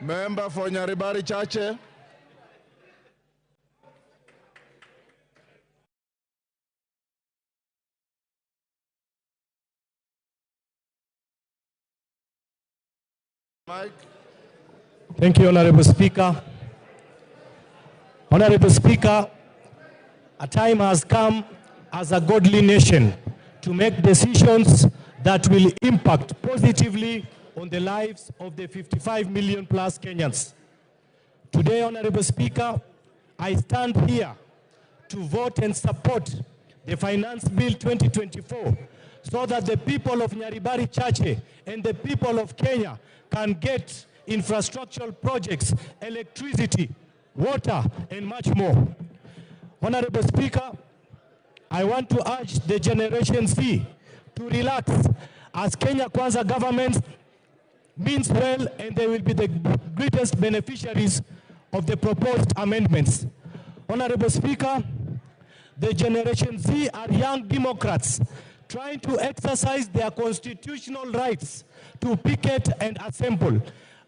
Member for Nyaribari Chache. Mike. Thank you, Honorable Speaker. Honorable Speaker, a time has come as a godly nation to make decisions that will impact positively on the lives of the 55 million plus Kenyans. Today, Honorable Speaker, I stand here to vote and support the Finance Bill 2024 so that the people of Nyaribari Chache and the people of Kenya can get infrastructural projects, electricity, water, and much more. Honorable Speaker, I want to urge the Generation Z to relax as Kenya Kwanza government means well and they will be the greatest beneficiaries of the proposed amendments. Honorable Speaker, the Generation Z are young Democrats trying to exercise their constitutional rights to picket and assemble.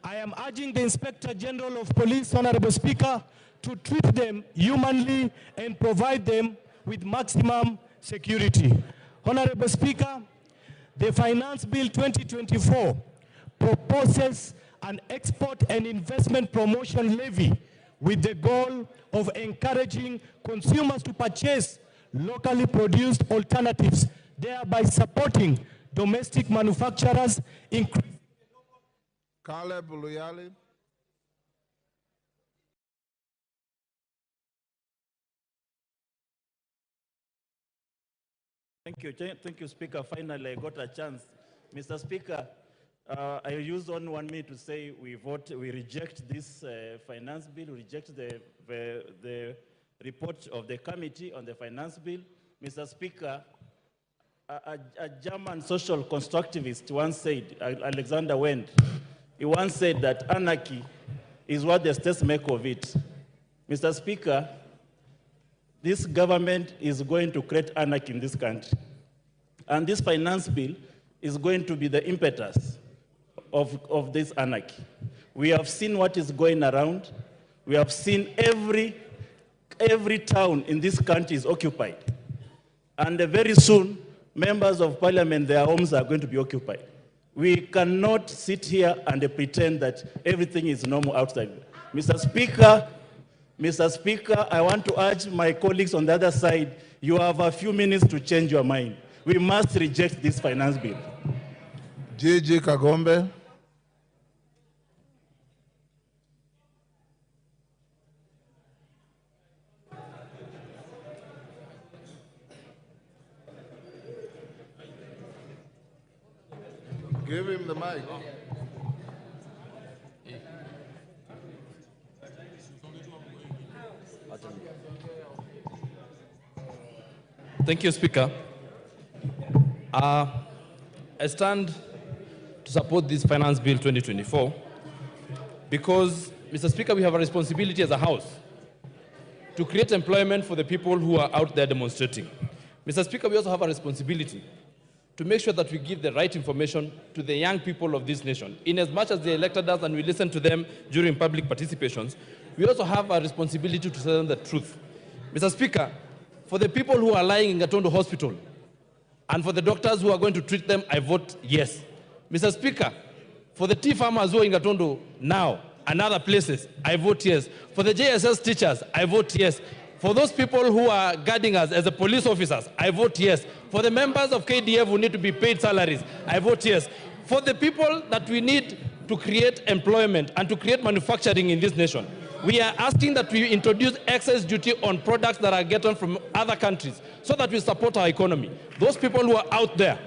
I am urging the Inspector General of Police, Honorable Speaker, to treat them humanly and provide them with maximum security. Honorable Speaker, the Finance Bill 2024 proposes an export and investment promotion levy with the goal of encouraging consumers to purchase locally produced alternatives, thereby supporting domestic manufacturers. Caleb Luyali. Thank you, Speaker. Finally, I got a chance. Mr. Speaker, I use only 1 minute to say we reject this finance bill, we reject the report of the committee on the finance bill. Mr. Speaker, a German social constructivist once said, Alexander Wendt, he once said that anarchy is what the states make of it. Mr. Speaker, this government is going to create anarchy in this country. And this finance bill is going to be the impetus of this anarchy. We have seen what is going around. We have seen every town in this country is occupied. And very soon, members of parliament, their homes are going to be occupied. We cannot sit here and pretend that everything is normal outside. Mr. Speaker, I want to urge my colleagues on the other side, you have a few minutes to change your mind. We must reject this finance bill. Gigi Kagombe. Give him the mic. Thank you, Speaker. I stand to support this Finance Bill 2024 because, Mr. Speaker, we have a responsibility as a House to create employment for the people who are out there demonstrating. Mr. Speaker, we also have a responsibility to make sure that we give the right information to the young people of this nation. In as much as they elected us and we listen to them during public participations, we also have a responsibility to tell them the truth. Mr. Speaker, for the people who are lying in Gatondo Hospital and for the doctors who are going to treat them, I vote yes. Mr. Speaker, for the tea farmers who are in Gatondo now and other places, I vote yes. For the JSS teachers, I vote yes. For those people who are guarding us as the police officers, I vote yes. For the members of KDF who need to be paid salaries, I vote yes. For the people that we need to create employment and to create manufacturing in this nation, we are asking that we introduce excess duty on products that are gotten from other countries so that we support our economy. Those people who are out there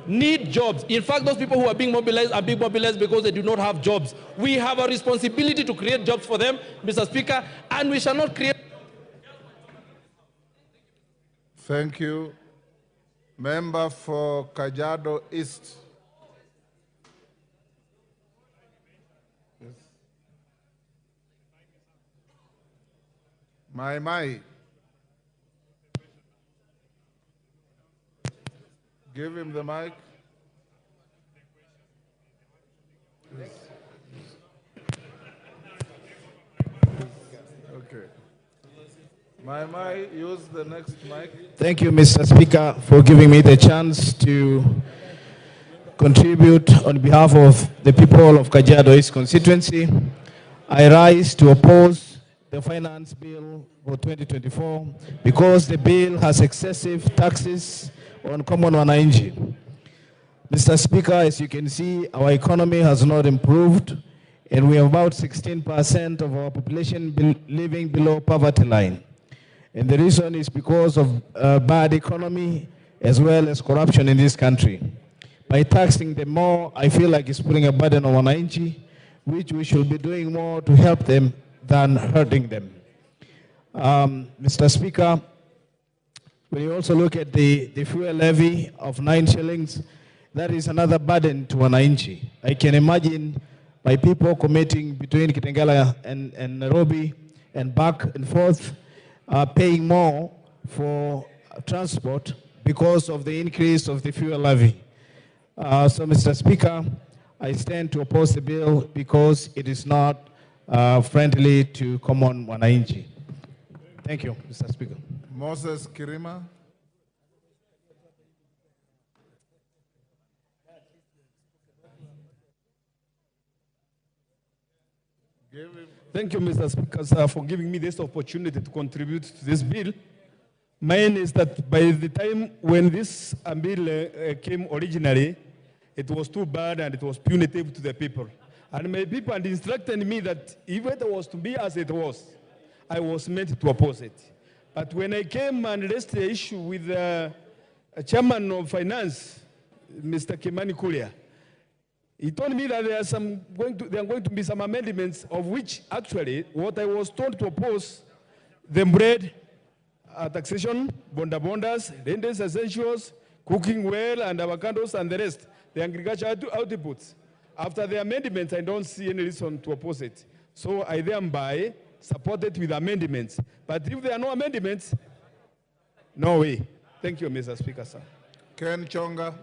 need jobs. In fact, those people who are being mobilized because they do not have jobs. We have a responsibility to create jobs for them, Mr. Speaker, and we shall not create. Thank you. Member for Kajiado East. Yes. Mai. Give him the mic. Yes. Mai, use the next mic. Thank you, Mr. Speaker, for giving me the chance to contribute on behalf of the people of Kajiado East constituency. I rise to oppose the finance bill for 2024 because the bill has excessive taxes on common wananchi. Mr. Speaker, as you can see, our economy has not improved, and we have about 16% of our population living below poverty line. And the reason is because of bad economy as well as corruption in this country. By taxing them more, I feel like it's putting a burden on wananchi, which we should be doing more to help them than hurting them. Mr. Speaker, when you also look at the fuel levy of 9 shillings, that is another burden to wananchi. I can imagine my people commuting between Kitengela and Nairobi and back and forth, paying more for transport because of the increase of the fuel levy. So, Mr. Speaker, I stand to oppose the bill because it is not friendly to common wananchi. Thank you, Mr. Speaker. Moses Kirima. Thank you, Mr. Speaker, sir, for giving me this opportunity to contribute to this bill. Mine is that by the time when this bill came originally, it was too bad and it was punitive to the people. And my people had instructed me that if it was to be as it was, I was meant to oppose it. But when I came and raised the issue with the chairman of finance, Mr. Kimani Kulia, he told me that there are going to be some amendments of which actually what I was told to oppose, the bread, taxation, bondas, rentals, essentials, cooking well, and avocados, and the rest, the agricultural outputs. After the amendments, I don't see any reason to oppose it. So I thereby support it with amendments. But if there are no amendments, no way. Thank you, Mr. Speaker, sir. Ken Chonga.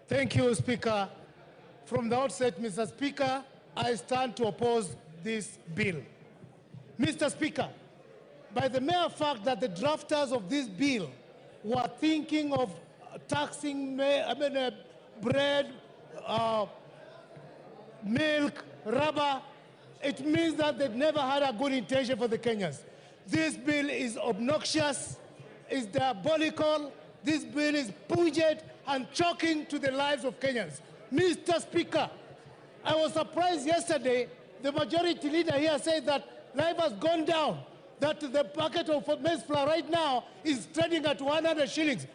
Thank you, Speaker. From the outset, Mr. Speaker, I stand to oppose this bill. Mr. Speaker, by the mere fact that the drafters of this bill were thinking of taxing bread, milk, rubber, it means that they've never had a good intention for the Kenyans. This bill is obnoxious, is diabolical, this bill is pungent and shocking to the lives of Kenyans. Mr. Speaker, I was surprised yesterday, the majority leader here said that life has gone down, that the packet of maize flour right now is trading at 100 shillings.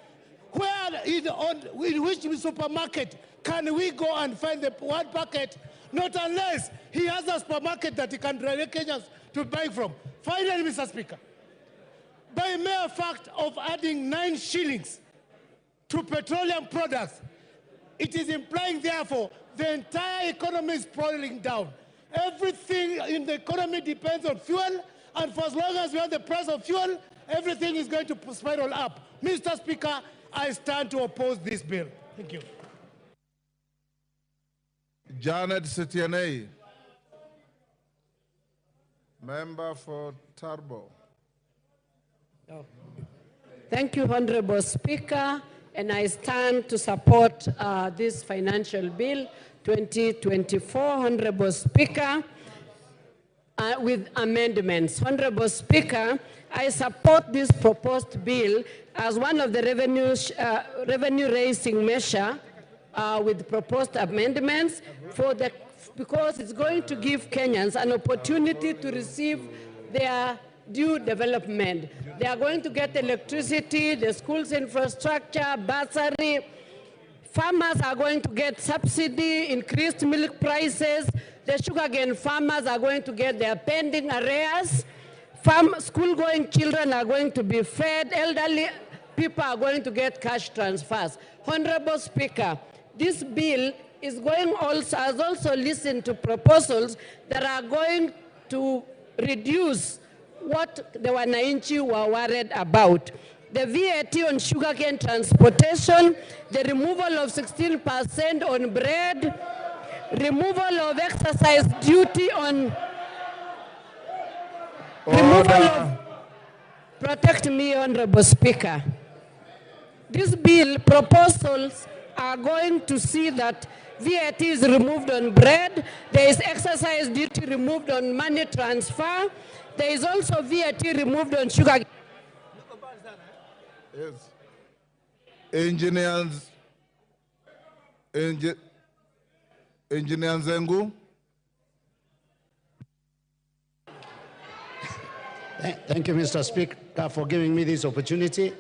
Where in which supermarket can we go and find the one packet? Not unless he has a supermarket that he can direct Kenyans to buy from. Finally, Mr. Speaker, by mere fact of adding 9 shillings to petroleum products, it is implying, therefore, the entire economy is falling down. Everything in the economy depends on fuel, and for as long as we have the price of fuel, everything is going to spiral up. Mr. Speaker, I stand to oppose this bill. Thank you. Janet Sitianei, member for Turbo. Thank you, Honorable Speaker, and I stand to support this financial bill 2024, Honorable Speaker, with amendments. Honorable Speaker, I support this proposed bill as one of the revenue-raising measure with proposed amendments because it's going to give Kenyans an opportunity to receive their due development. They are going to get electricity, the schools infrastructure, bursary. Farmers are going to get subsidy, increased milk prices. The sugarcane farmers are going to get their pending arrears. School-going children are going to be fed. Elderly people are going to get cash transfers. Honorable Speaker, this bill is has also listened to proposals that are going to reduce what the wananchi were worried about. The VAT on sugarcane transportation, the removal of 16% on bread, removal of exercise duty on, protect me, Honorable Speaker. This bill proposals are going to see that VAT is removed on bread, there is exercise duty removed on money transfer, there is also VAT removed on sugar. Yes. Engineers Zengu. Thank you, Mr. Speaker, for giving me this opportunity.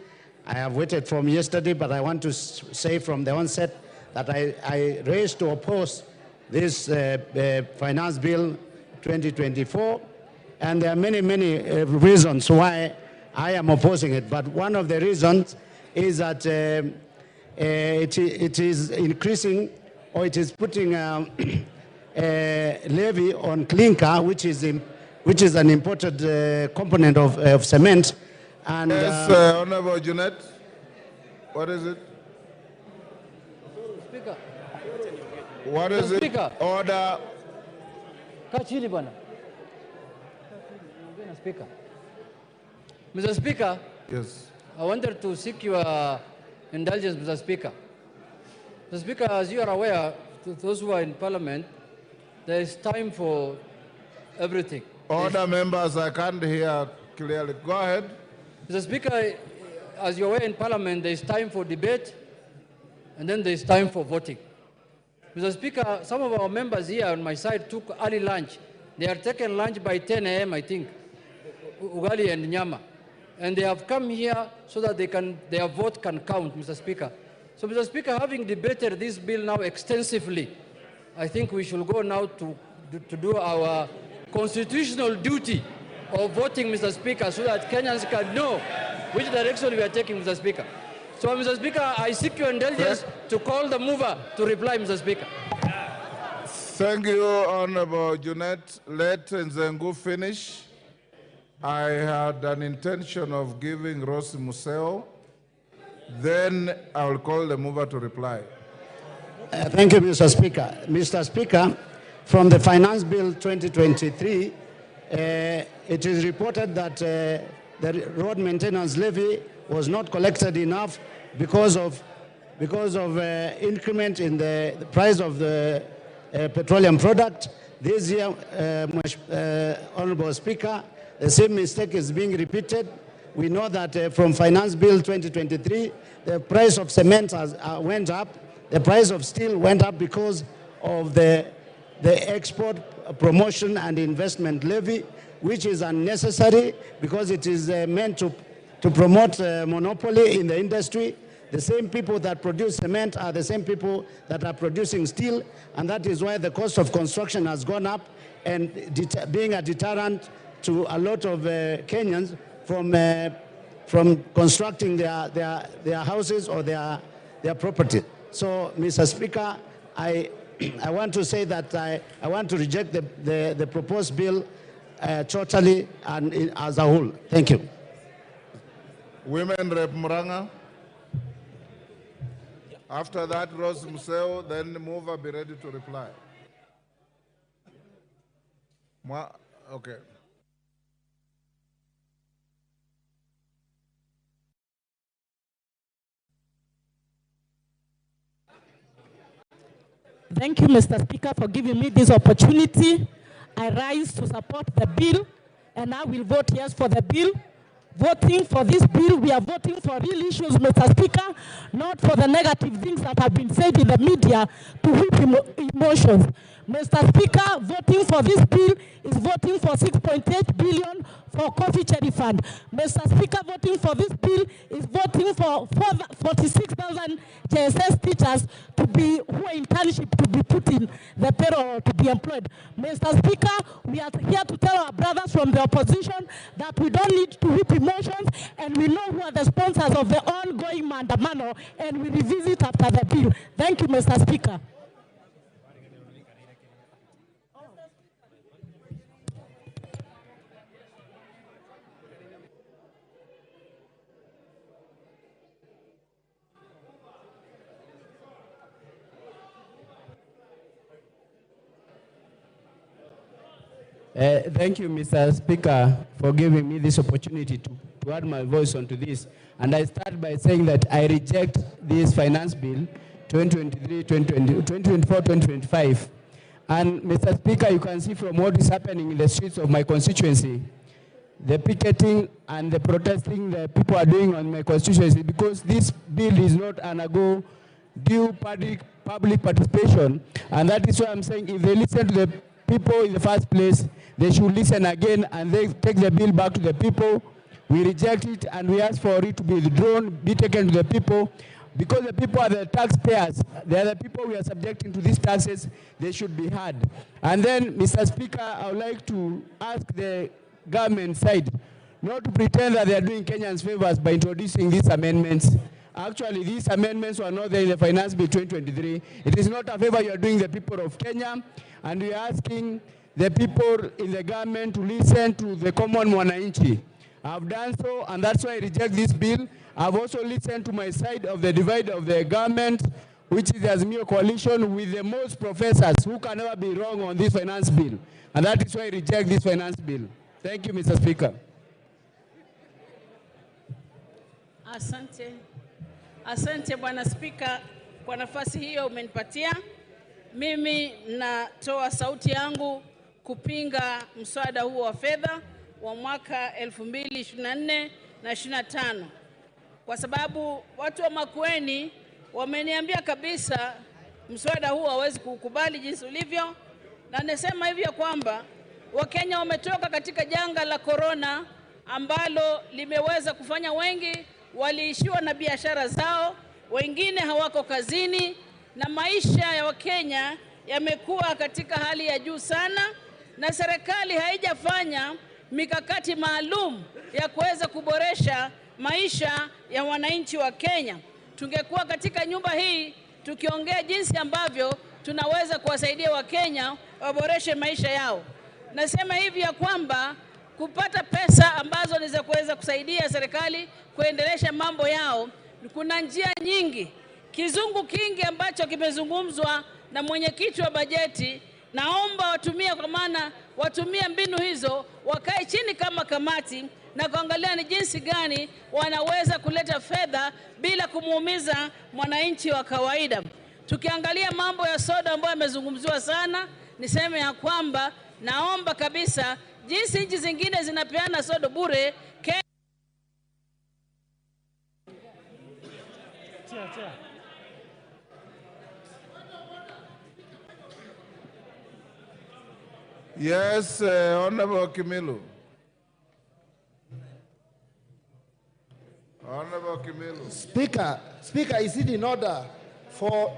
I have waited from yesterday, but I want to say from the onset that I raised to oppose this Finance Bill 2024, and there are many, many reasons why I am opposing it. But one of the reasons is that it is increasing, or it is putting a levy on clinker, which is an imported component of cement. And yes, Honorable Junet, what is it? Speaker. What is Speaker. it? Order. Kachili bwana. Speaker. Mr. Speaker. Yes. I wanted to seek your indulgence, Mr. Speaker. Mr. Speaker, as you are aware, to those who are in Parliament, there is time for everything. Order, members, I can't hear clearly. Go ahead. Mr. Speaker, as you're aware in Parliament, there is time for debate, and then there is time for voting. Mr. Speaker, some of our members here on my side took early lunch. They are taking lunch by 10 a.m., I think, ugali and nyama. And they have come here so that their vote can count, Mr. Speaker. So, Mr. Speaker, having debated this bill now extensively, I think we should go now to do our constitutional duty of voting, Mr. Speaker, so that Kenyans can know which direction we are taking, Mr. Speaker. So, Mr. Speaker, I seek your indulgence to call the mover to reply, Mr. Speaker. Thank you, Honorable Junet. Let Nzengu finish. I had an intention of giving Rosi Museo. Then I will call the mover to reply. Thank you, Mr. Speaker. Mr. Speaker, from the Finance Bill 2023, it is reported that the road maintenance levy was not collected enough because of increment in the price of the petroleum product. This year, Honorable Speaker, the same mistake is being repeated. We know that from Finance Bill 2023, the price of cement went up, the price of steel went up because of the export promotion and investment levy, which is unnecessary because it is meant to promote monopoly in the industry. The same people that produce cement are the same people that are producing steel, and that is why the cost of construction has gone up, and being a deterrent to a lot of Kenyans from constructing their houses or their property. So, Mr. Speaker, I want to say that I want to reject the proposed bill totally and as a whole. Thank you. Women Rep Muranga. After that, Rose Museo, then the mover be ready to reply. Okay. Thank you, Mr. Speaker, for giving me this opportunity. I rise to support the bill, and I will vote yes for the bill. Voting for this bill, we are voting for real issues, Mr. Speaker, not for the negative things that have been said in the media to whip emotions. Mr. Speaker, voting for this bill is voting for 6.8 billion for coffee cherry fund. Mr. Speaker, voting for this bill is voting for 46,000 JSS teachers who are internship to be put in the payroll to be employed. Mr. Speaker, we are here to tell our brothers from the opposition that we don't need to whip emotions, and we know who are the sponsors of the ongoing mandamano, and we revisit after the bill. Thank you, Mr. Speaker. Thank you, Mr. Speaker, for giving me this opportunity to add my voice onto this. And I start by saying that I reject this finance bill 2024-2025. And Mr. Speaker, you can see from what is happening in the streets of my constituency, the picketing and the protesting the people are doing on my constituency, because this bill is not undergo due public participation. And that is why I'm saying if they listen to the people in the first place, they should listen again and they take the bill back to the people. We reject it and we ask for it to be withdrawn, be taken to the people, because the people are the taxpayers. They are the people we are subjecting to these taxes. They should be heard. And then, Mr. Speaker, I would like to ask the government side not to pretend that they are doing Kenyans favors by introducing these amendments. Actually, these amendments were not there in the Finance Bill 2023. It is not a favor you are doing the people of Kenya, and we are asking the people in the government to listen to the common mwananchi. I've done so, and that's why I reject this bill. I've also listened to my side of the divide of the government, which is the Azimio coalition with the most professors who can never be wrong on this finance bill. And that is why I reject this finance bill. Thank you, Mr. Speaker. Asante. Asante Bwana Spika kwa nafasi hiyo umenipatia. Mimi natoa sauti yangu kupinga mswada huo wa fedha wa mwaka 2024 na 25. Kwa sababu watu wa Makueni wameniambia kabisa mswada huo hawezi kukubali jinsi ulivyo, na nasema hivi ya kwamba Wakenya wametoka katika janga la corona ambalo limeweza kufanya wengi waliishiwa na biashara zao, wengine hawako kazini, na maisha ya Wakenya yamekuwa katika hali ya juu sana, na serikali haijafanya mikakati maalum ya kuweza kuboresha maisha ya wananchi wa Kenya. Tungekuwa katika nyumba hii tukiongea jinsi ambavyo tunaweza kuwasaidia Wakenya waboreshe maisha yao. Nasema hivi ya kwamba kupata pesa ambazo ni za kuweza kusaidia serikali kuendelesha mambo yao, kuna njia nyingi. Kizungu kingi ambacho kimezungumzwa na mwenyekiti wa bajeti, naomba watumie, kwa maana watumie mbinu hizo, wakae chini kama kamati na kuangalia ni jinsi gani wanaweza kuleta fedha bila kumuumiza mwananchi wa kawaida. Tukiangalia mambo ya soda ambayo yamezungumziwa sana, niseme ya kwamba naomba kabisa jinsi nchi zingine zinapeana soda bure, Yes, Honorable Kimilu. Honorable Kimilu. Speaker, is it in order for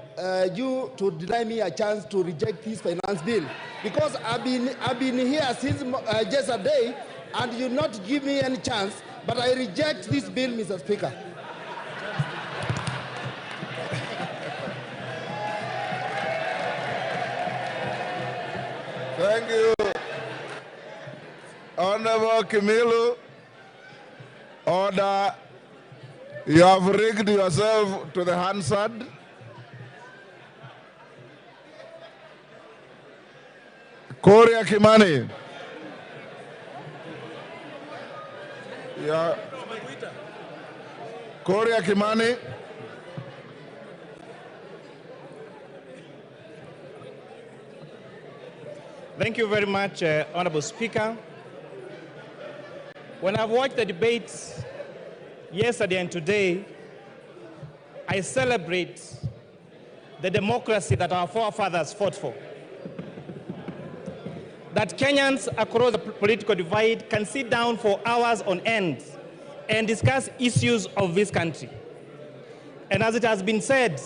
you to deny me a chance to reject this finance bill? Because I've been here since just a day, and you not give me any chance, but I reject this bill, Mr. Speaker. Thank you. Honorable Kimilu, order. You have rigged yourself to the Hansard. Korea Kimani. Yeah. Korea Kimani. Thank you very much, Honorable Speaker. When I've watched the debates yesterday and today, I celebrate the democracy that our forefathers fought for. That Kenyans across the political divide can sit down for hours on end and discuss issues of this country. And as it has been said,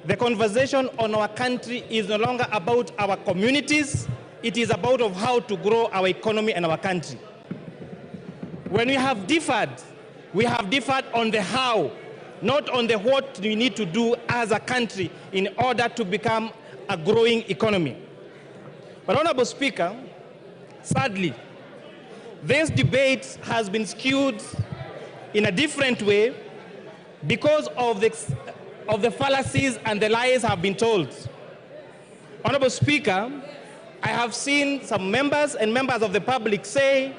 the conversation on our country is no longer about our communities, it is about of how to grow our economy and our country. When we have differed on the how, not on the what we need to do as a country in order to become a growing economy. But Honorable Speaker, sadly, this debate has been skewed in a different way because of the fallacies and the lies have been told. Honorable Speaker, I have seen some members and members of the public say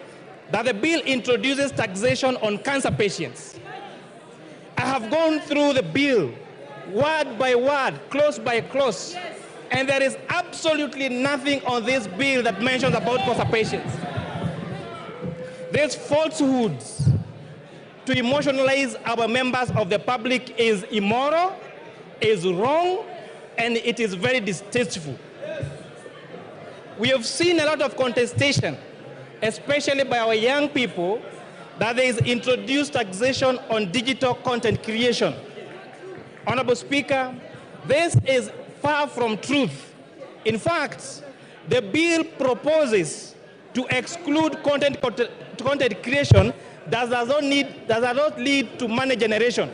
that the bill introduces taxation on cancer patients. I have gone through the bill word by word, clause by clause, and there is absolutely nothing on this bill that mentions about cancer patients. These falsehoods to emotionalize our members of the public is immoral, is wrong, and it is very distasteful. We have seen a lot of contestation, especially by our young people, that there is introduced taxation on digital content creation. Honorable Speaker, this is far from truth. In fact, the bill proposes to exclude content creation that does not lead to money generation.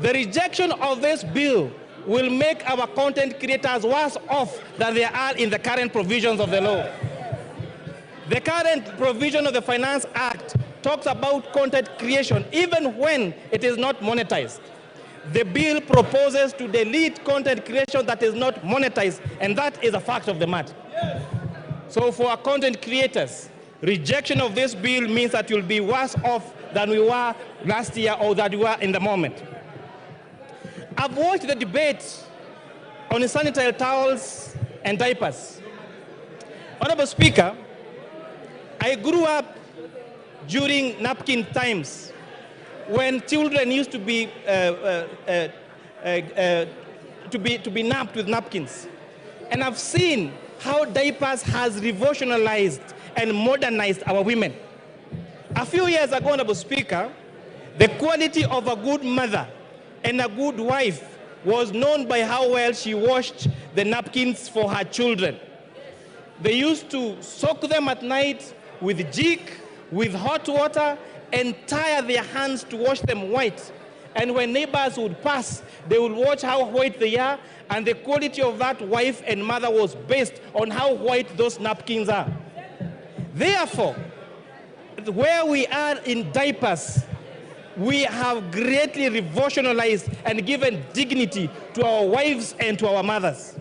The rejection of this bill will make our content creators worse off than they are in the current provisions of the law. The current provision of the Finance Act talks about content creation even when it is not monetized. The bill proposes to delete content creation that is not monetized, and that is a fact of the matter. So for our content creators, rejection of this bill means that you'll be worse off than we were last year or that we were in the moment. I've watched the debate on sanitary towels and diapers. Honorable Speaker, I grew up during napkin times when children used to be napped with napkins. And I've seen how diapers has revolutionized and modernized our women. A few years ago, Honorable Speaker, the quality of a good mother and a good wife was known by how well she washed the napkins for her children. They used to soak them at night with jik, with hot water, and tire their hands to wash them white. And when neighbors would pass, they would watch how white they are, and the quality of that wife and mother was based on how white those napkins are. Therefore, where we are in diapers, we have greatly revolutionized and given dignity to our wives and to our mothers.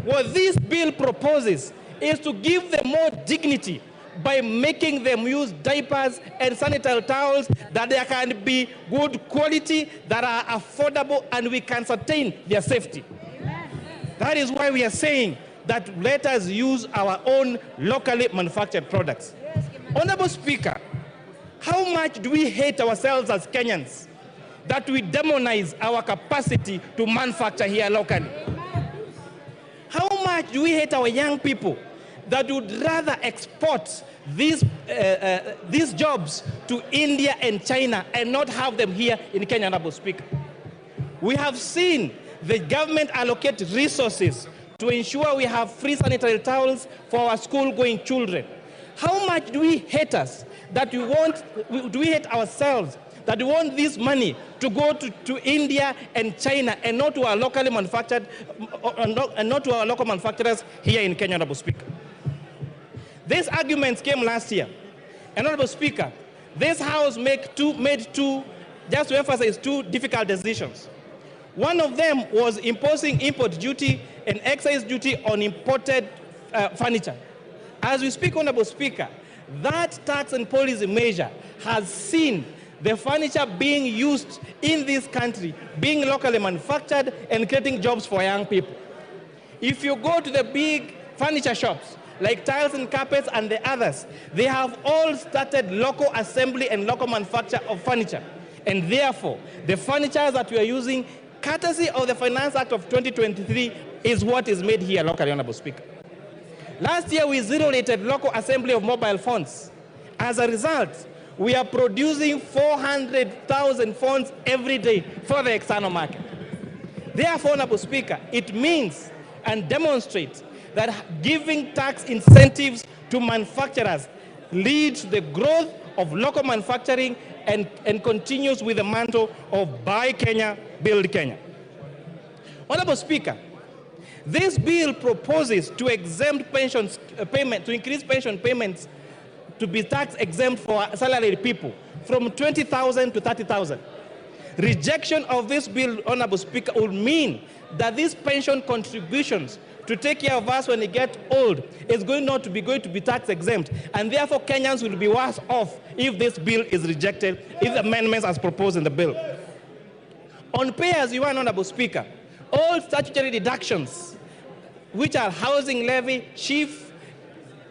What this bill proposes is to give them more dignity by making them use diapers and sanitary towels that they can be good quality, that are affordable, and we can sustain their safety. Amen. That is why we are saying that let us use our own locally manufactured products. Yes, Honorable Speaker, how much do we hate ourselves as Kenyans that we demonize our capacity to manufacture here locally? How much do we hate our young people that would rather export these jobs to India and China and not have them here in Kenya, Honorable Speaker? We have seen the government allocate resources to ensure we have free sanitary towels for our school-going children. How much do we hate us that do we hate ourselves that we want this money to go to India and China and not to our locally manufactured, and not to our local manufacturers here in Kenya, Honorable Speaker? These arguments came last year. And Honorable Speaker, this House made two, just to emphasize, two difficult decisions. One of them was imposing import duty and excise duty on imported furniture. As we speak, Honorable Speaker, that tax and policy measure has seen the furniture being used in this country, being locally manufactured and creating jobs for young people. If you go to the big furniture shops, like tiles and carpets and the others, they have all started local assembly and local manufacture of furniture. And therefore, the furniture that we are using, courtesy of the Finance Act of 2023, is what is made here locally, Honorable Speaker. Last year, we zero-rated local assembly of mobile phones. As a result, we are producing 400,000 phones every day for the external market. Therefore, Honorable Speaker, it means and demonstrates that giving tax incentives to manufacturers leads to the growth of local manufacturing and continues with the mantle of Buy Kenya, Build Kenya. Honorable Speaker, this bill proposes to exempt pensions payment, to increase pension payments to be tax exempt for salaried people from 20,000 to 30,000. Rejection of this bill, Honorable Speaker, would mean that these pension contributions to take care of us when we get old is going to be tax exempt, and therefore Kenyans will be worse off if this bill is rejected, if the amendments as proposed in the bill. On pay as you earn, Honorable Speaker, all statutory deductions, which are housing levy, chief,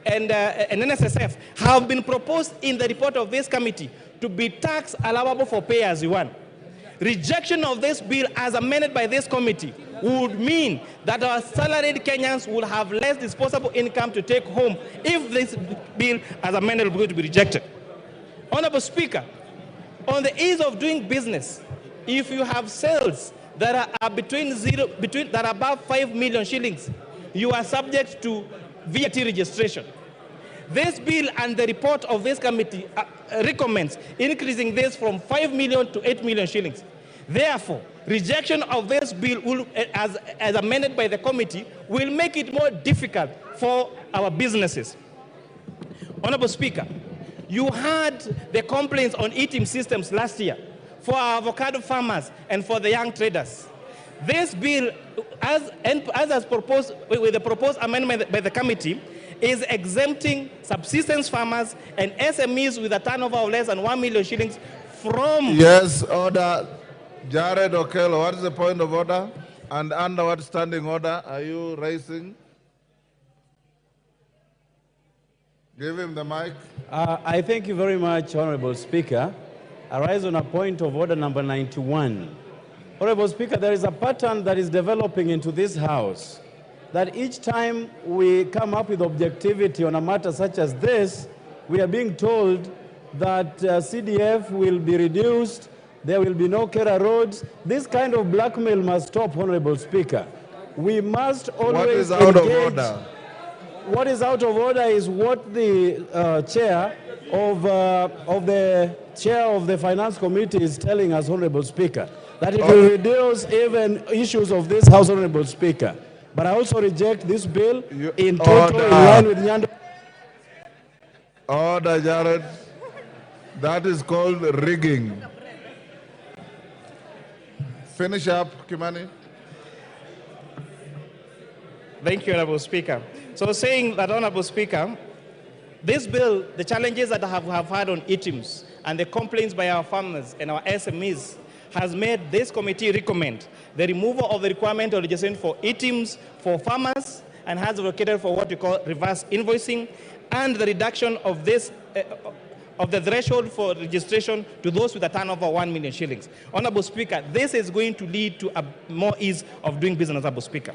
and NSSF, have been proposed in the report of this committee to be tax allowable for pay as you earn. Rejection of this bill as amended by this committee would mean that our salaried Kenyans will have less disposable income to take home if this bill as amended is going to be rejected. Honorable Speaker, on the ease of doing business, if you have sales that are that are above 5 million shillings, you are subject to VAT registration. This bill and the report of this committee recommends increasing this from 5 million to 8 million shillings. Therefore, rejection of this bill will, as amended by the committee will make it more difficult for our businesses. Honorable Speaker, you heard the complaints on eating systems last year for our avocado farmers and for the young traders. This bill, as proposed with the proposed amendment by the committee, is exempting subsistence farmers and SMEs with a turnover of less than 1 million shillings from... Yes, order. Jared Okello, what is the point of order? And under what standing order are you raising? Give him the mic. I thank you very much, Honorable Speaker. I rise on a point of order number 91. Honorable Speaker, there is a pattern that is developing into this House that each time we come up with objectivity on a matter such as this, we are being told that CDF will be reduced, there will be no Kera roads. This kind of blackmail must stop, Honorable Speaker. We must always What is out of order? What is out of order is what the chair of the Finance Committee is telling us, Honorable Speaker, that it will reduce even issues of this House, Honorable Speaker. But I also reject this bill in total in line with Nyando. Order, Jared. That is called rigging. Finish up, Kimani. Thank you, Honorable Speaker. So saying that, Honorable Speaker, this bill, the challenges that I have had on ETIMS and the complaints by our farmers and our SMEs has made this committee recommend the removal of the requirement of registration for ETIMS for farmers and has advocated for what we call reverse invoicing and the reduction of this of the threshold for registration to those with a turnover of 1 million shillings. Honorable Speaker, this is going to lead to a more ease of doing business, Honorable Speaker.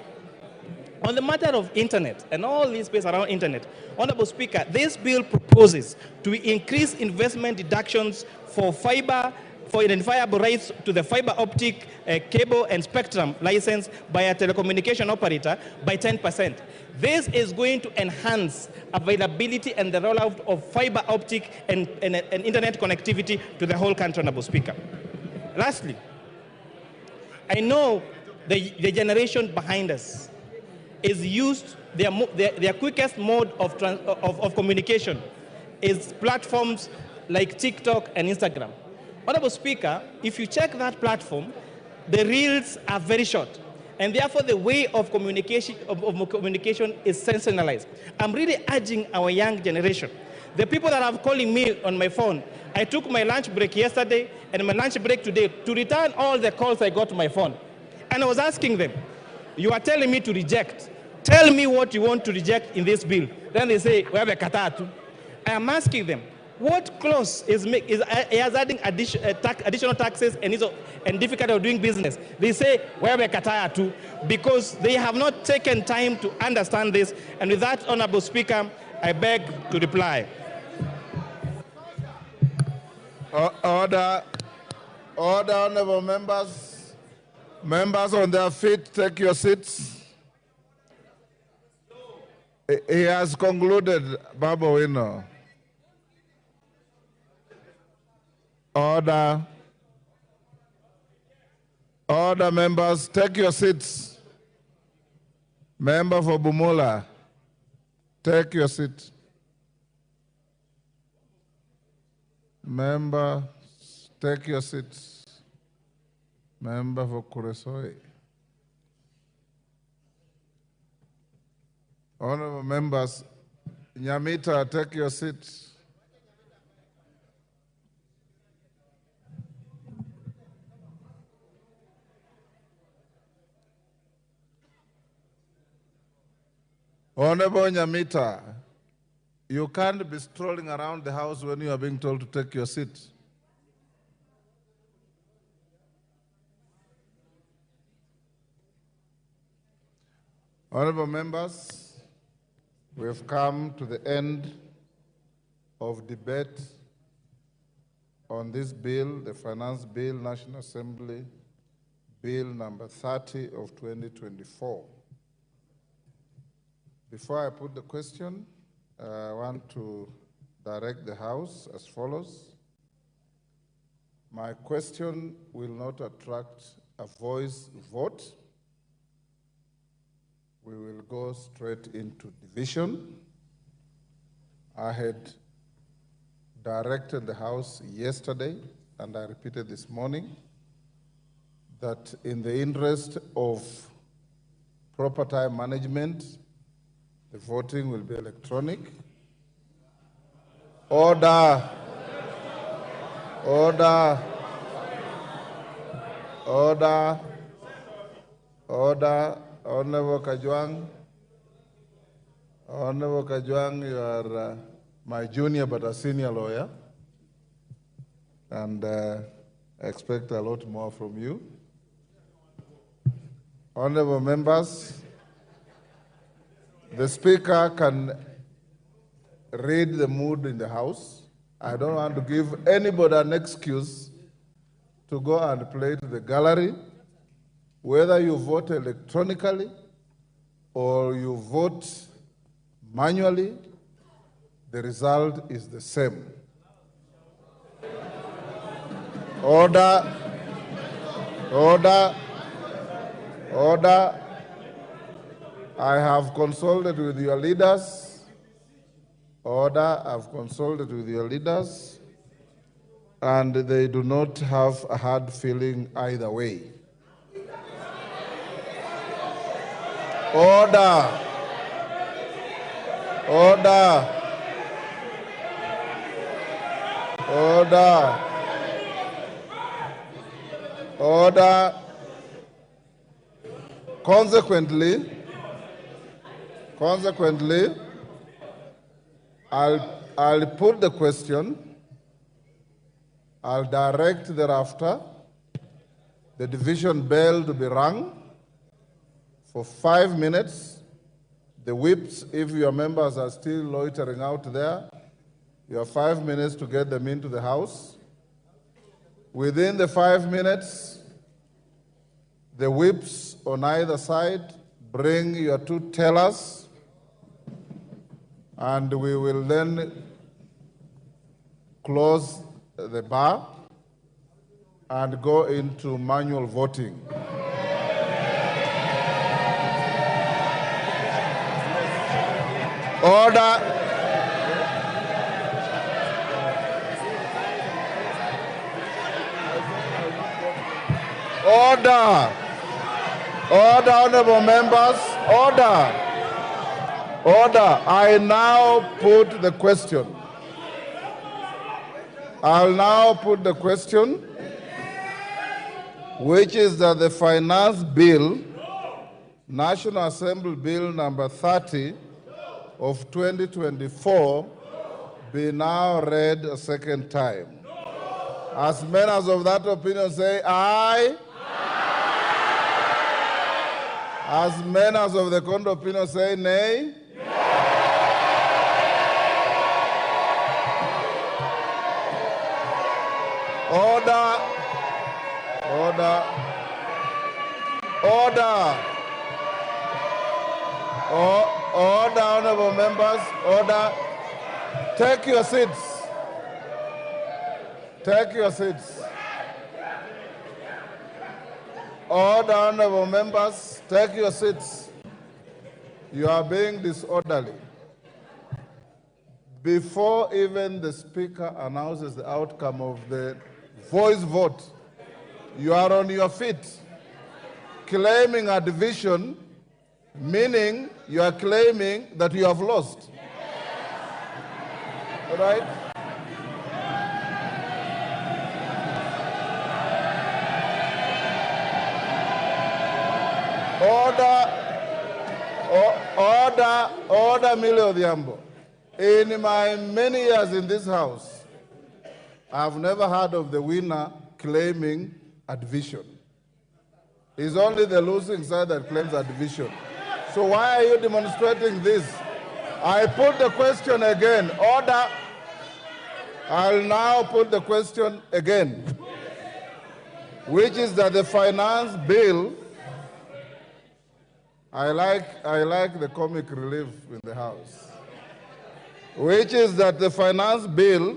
On the matter of internet and all this space around internet, Honorable Speaker, this bill proposes to increase investment deductions for fiber, for identifiable rights to the fiber optic cable and spectrum license by a telecommunication operator by 10%. This is going to enhance availability and the rollout of fiber optic and internet connectivity to the whole country, Honorable Speaker. Lastly, I know the generation behind us is used, their quickest mode of communication is platforms like TikTok and Instagram. Honorable Speaker, if you check that platform, the reels are very short, and therefore the way of communication is sensationalized. I'm really urging our young generation, the people that are calling me on my phone, I took my lunch break yesterday and my lunch break today to return all the calls I got to my phone. And I was asking them, you are telling me to reject. Tell me what you want to reject in this bill. Then they say, we have a katatu. I am asking them, what clause is adding additional taxes and difficulty of doing business? They say, we have a katatu, because they have not taken time to understand this. And with that, Honorable Speaker, I beg to reply. Order, honorable members. Members on their feet, take your seats. He has concluded, Baba Wino. Order. Order, members, take your seats. Member for Bumula, take your seat. Member, take your seats. Member for Kuresoi. Honorable members, Nyamita, take your seat. Honorable Nyamita, you can't be strolling around the house when you are being told to take your seat. Honorable members, we have come to the end of debate on this bill, the Finance Bill, National Assembly, Bill number 30 of 2024. Before I put the question, I want to direct the House as follows. My question will not attract a voice vote. We will go straight into division. I had directed the House yesterday, and I repeated this morning, that in the interest of proper time management, the voting will be electronic. Order. Order. Order. Order. Honorable Kajwang. Honorable Kajwang, you are my junior but a senior lawyer, and I expect a lot more from you. Honorable members, the Speaker can read the mood in the House. I don't want to give anybody an excuse to go and play to the gallery. Whether you vote electronically or you vote manually, the result is the same. Order. Order. Order. I have consulted with your leaders. Order. I've consulted with your leaders, and they do not have a hard feeling either way. Order. Order. Order. Order. Consequently, I'll put the question. I'll direct thereafter the division bell to be rung for 5 minutes. The whips, if your members are still loitering out there, you have 5 minutes to get them into the House. Within the 5 minutes, the whips on either side bring your two tellers, and we will then close the bar and go into manual voting. Order. Order. Order, honorable members. Order. Order. I now put the question. I'll now put the question, which is that the Finance Bill, National Assembly Bill number 30 of 2024, be now read a second time. As many as of that opinion say aye. As many as of the contrary opinion say nay. Order. Order. Order. Order, honorable members. Order. Take your seats. Take your seats. Order, honorable members. Take your seats. You are being disorderly. Before even the Speaker announces the outcome of the voice vote, you are on your feet, claiming a division meaning you are claiming that you have lost. All right? Order, Millie Odhiambo. In my many years in this house, I've never heard of the winner claiming a division. It's only the losing side that claims a division. So why are you demonstrating this? I put the question again. Order. I'll now put the question again, which is that the finance bill, I like the comic relief in the house, which is that the finance bill,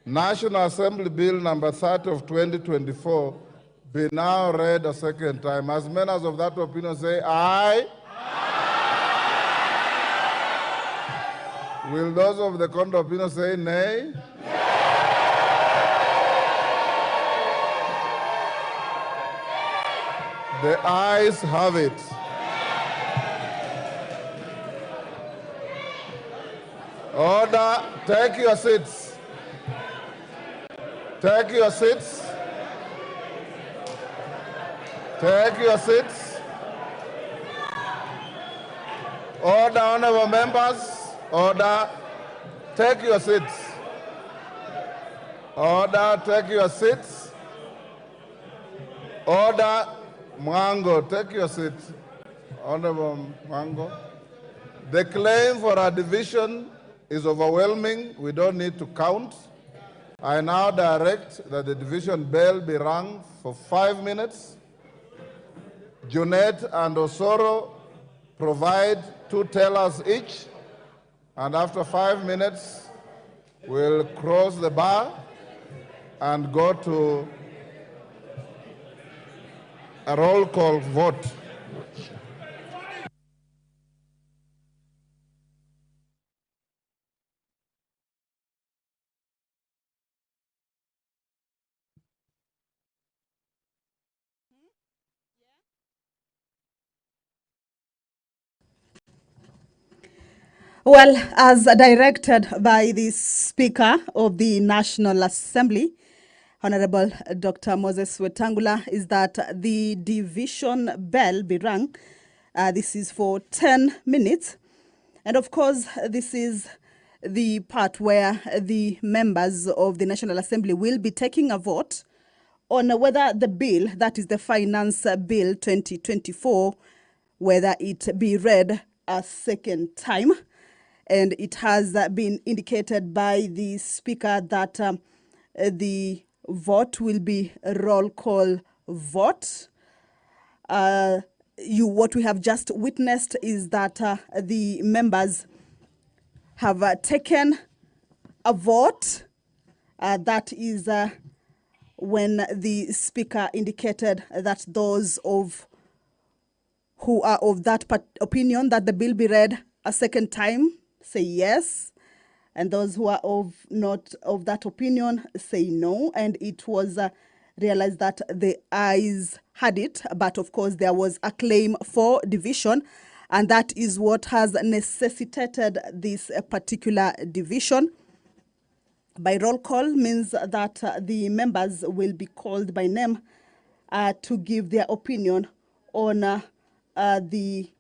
National Assembly Bill number 30 of 2024, be now read a second time. As many as of that opinion say aye. Will those of the contrary opinion say nay? The ayes have it. Order, take your seats. Take your seats. Take your seats. Order, honorable members. Order, take your seats. Order, take your seats. Order, Mwango, take your seat. Honorable Mwango. The claim for a division is overwhelming. We don't need to count. I now direct that the division bell be rung for 5 minutes. Junet and Osoro provide 2 tellers each. And after 5 minutes, we'll cross the bar and go to a roll call vote. Well, as directed by the Speaker of the National Assembly, Honorable Dr. Moses Wetangula, is that the division bell be rung. This is for 10 minutes. And of course, this is the part where the members of the National Assembly will be taking a vote on whether the bill, that is the Finance Bill 2024, whether it be read a second time. And it has been indicated by the Speaker that the vote will be a roll call vote. What we have just witnessed is that the members have taken a vote. That is when the Speaker indicated that those who are of that opinion that the bill be read a second time say yes, and those who are not of that opinion say no. And it was realized that the ayes had it, but of course there was a claim for division, and that is what has necessitated this particular division. By roll call means that the members will be called by name to give their opinion on the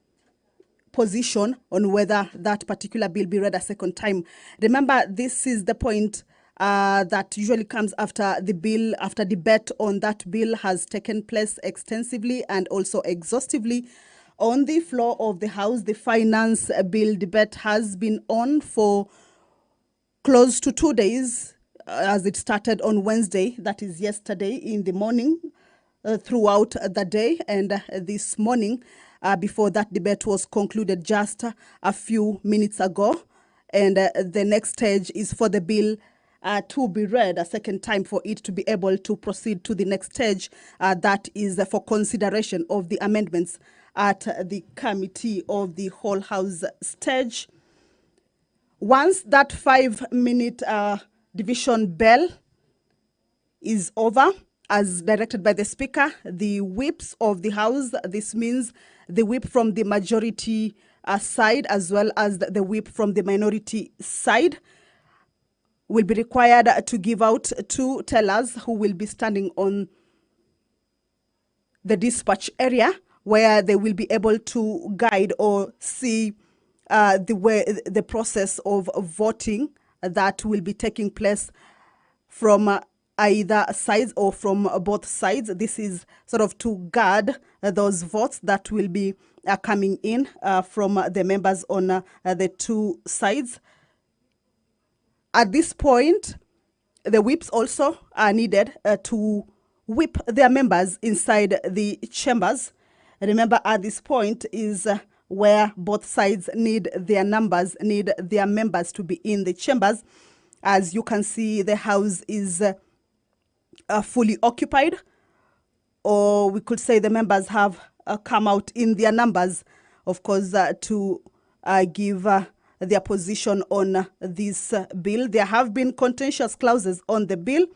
position on whether that particular bill be read a second time. Remember, this is the point that usually comes after the bill, after debate on that bill has taken place extensively and also exhaustively on the floor of the House. The finance bill debate has been on for close to 2 days, as it started on Wednesday, that is yesterday in the morning, throughout the day, and this morning, before that debate was concluded just a few minutes ago. And the next stage is for the bill to be read a second time for it to be able to proceed to the next stage. That is for consideration of the amendments at the committee of the whole House stage. Once that 5-minute division bell is over, as directed by the Speaker, the whips of the House. This means the whip from the majority side as well as the whip from the minority side will be required to give out two tellers who will be standing on the dispatch area, where they will be able to guide or see the process of voting that will be taking place from either sides or from both sides. This is sort of to guard those votes that will be coming in from the members on the two sides. At this point, the whips also are needed to whip their members inside the chambers. Remember, at this point is where both sides need their members to be in the chambers. As you can see, the House is fully occupied, or we could say the members have come out in their numbers, of course, to give their position on this bill. There have been contentious clauses on the bill,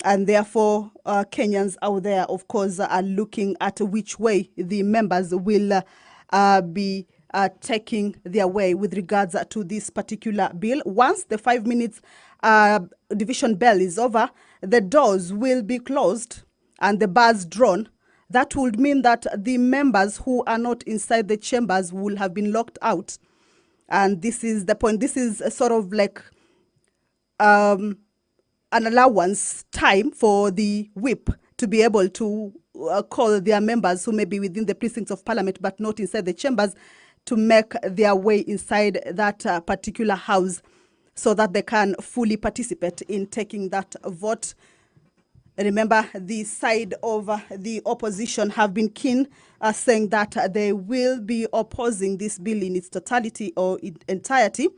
and therefore Kenyans out there, of course, are looking at which way the members will be taking their way with regards to this particular bill. Once the 5 minutes division bell is over, the doors will be closed and the bars drawn. That would mean that the members who are not inside the chambers will have been locked out. And this is the point. This is a sort of like an allowance time for the whip to be able to call their members who may be within the precincts of parliament but not inside the chambers to make their way inside that particular house so that they can fully participate in taking that vote. Remember, the side of the opposition have been keen, saying that they will be opposing this bill in its totality or in entirety,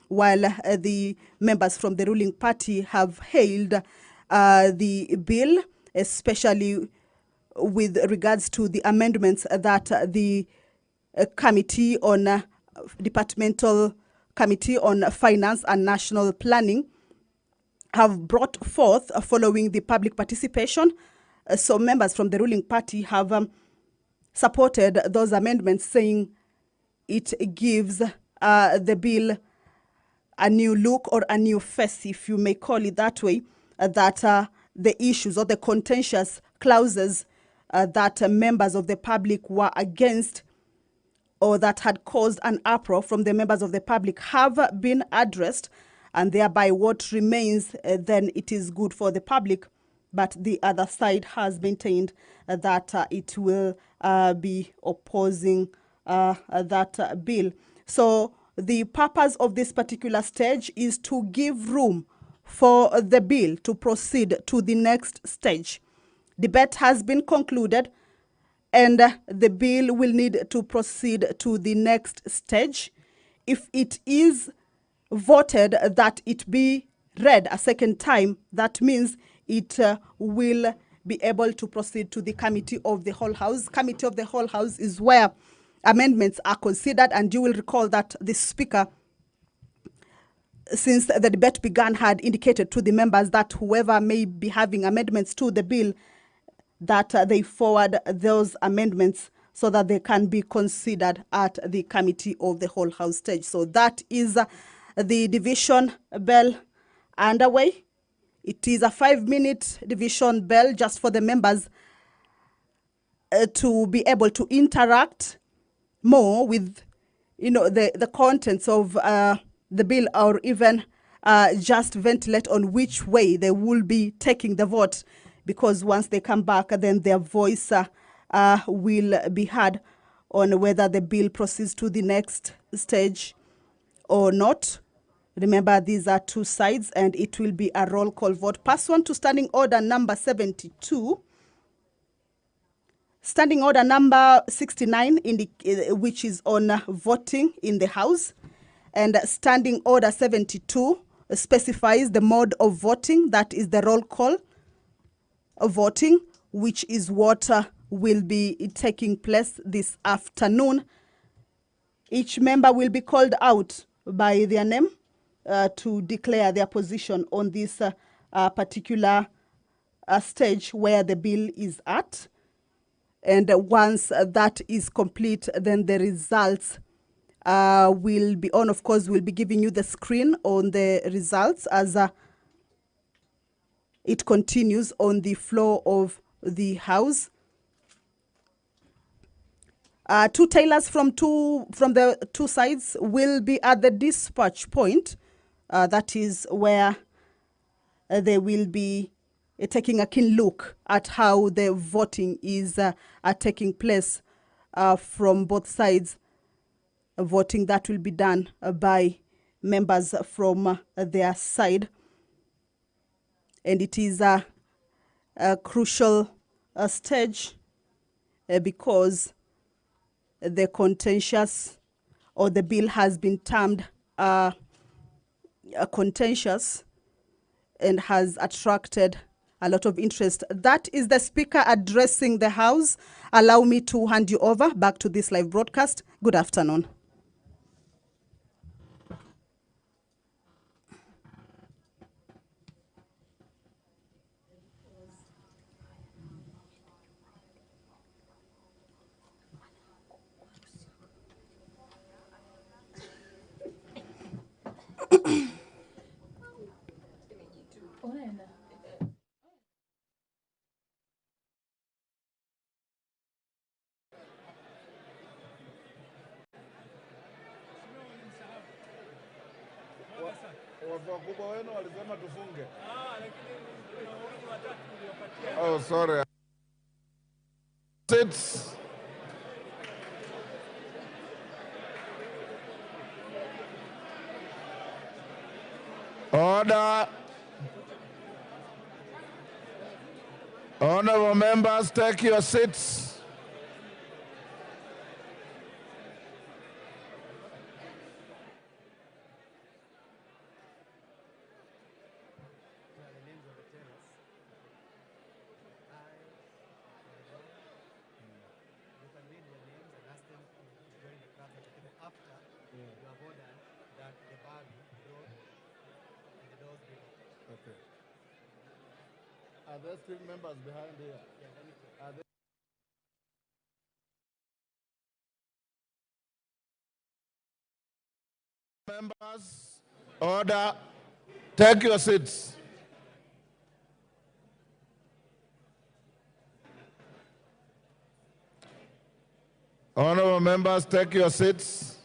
while the members from the ruling party have hailed the bill, especially with regards to the amendments that the committee on departmental committee on finance and national planning have brought forth following the public participation. So members from the ruling party have supported those amendments, saying it gives the bill a new look or a new face, if you may call it that way, that the issues or the contentious clauses that members of the public were against or that had caused an uproar from the members of the public have been addressed, and thereby what remains then it is good for the public. But the other side has maintained that it will be opposing that bill. So the purpose of this particular stage is to give room for the bill to proceed to the next stage. Debate has been concluded, and the bill will need to proceed to the next stage. If it is voted that it be read a second time, that means it will be able to proceed to the Committee of the Whole House. Committee of the Whole House is where amendments are considered, and you will recall that the Speaker, since the debate began, had indicated to the members that whoever may be having amendments to the bill, that they forward those amendments so that they can be considered at the Committee of the Whole House stage. So that is the division bell underway. It is a 5-minute division bell just for the members to be able to interact more with, the contents of the bill, or even just ventilate on which way they will be taking the vote, because once they come back, then their voice will be heard on whether the bill proceeds to the next stage or not. Remember, these are two sides, and it will be a roll call vote. Pursuant to Standing Order number 72, Standing Order number 69, which is on voting in the House, and Standing Order 72 specifies the mode of voting, that is the roll call voting, which is what will be taking place this afternoon. Each member will be called out by their name to declare their position on this particular stage where the bill is at. And once that is complete, then the results will be on. Of course, we'll be giving you the screen on the results as it continues on the floor of the House. Two tailors from the two sides will be at the dispatch point. That is where they will be taking a keen look at how the voting is taking place from both sides. Voting that will be done by members from their side. And it is a crucial stage because the contentious, or the bill has been termed contentious and has attracted a lot of interest. That is the Speaker addressing the House. Allow me to hand you over back to this live broadcast. Good afternoon. Wakubwa wenu walisema tufunge. Oh, sorry. Sits. Order. Honorable members, take your seats. Are there still members behind here? Are there members? Order. Take your seats. Honorable members, take your seats.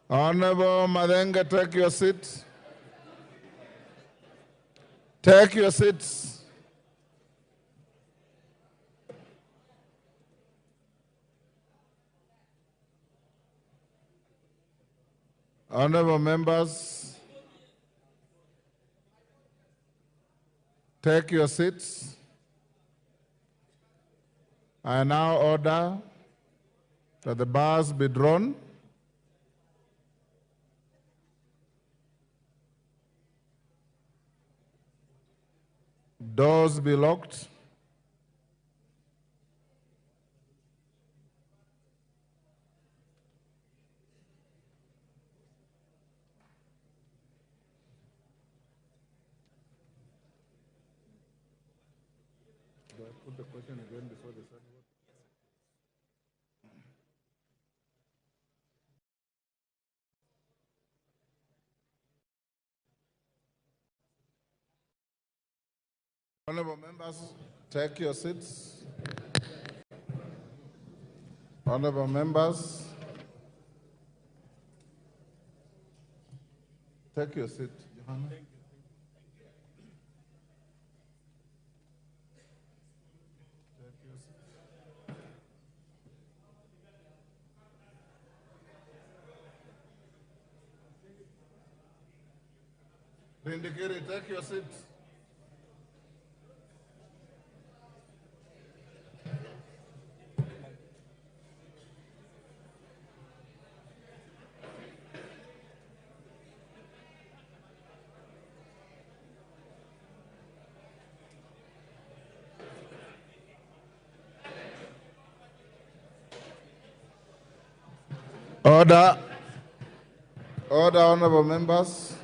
Honorable Madenga, take your seat. Take your seats. Honorable members, take your seats. I now order that the bars be drawn. Doors be locked. Do I put the question again before the start? Honorable members, take your seats. Honorable members, take your seat. Johanna. Rindikiri, take your seat. Order. Order, honorable members.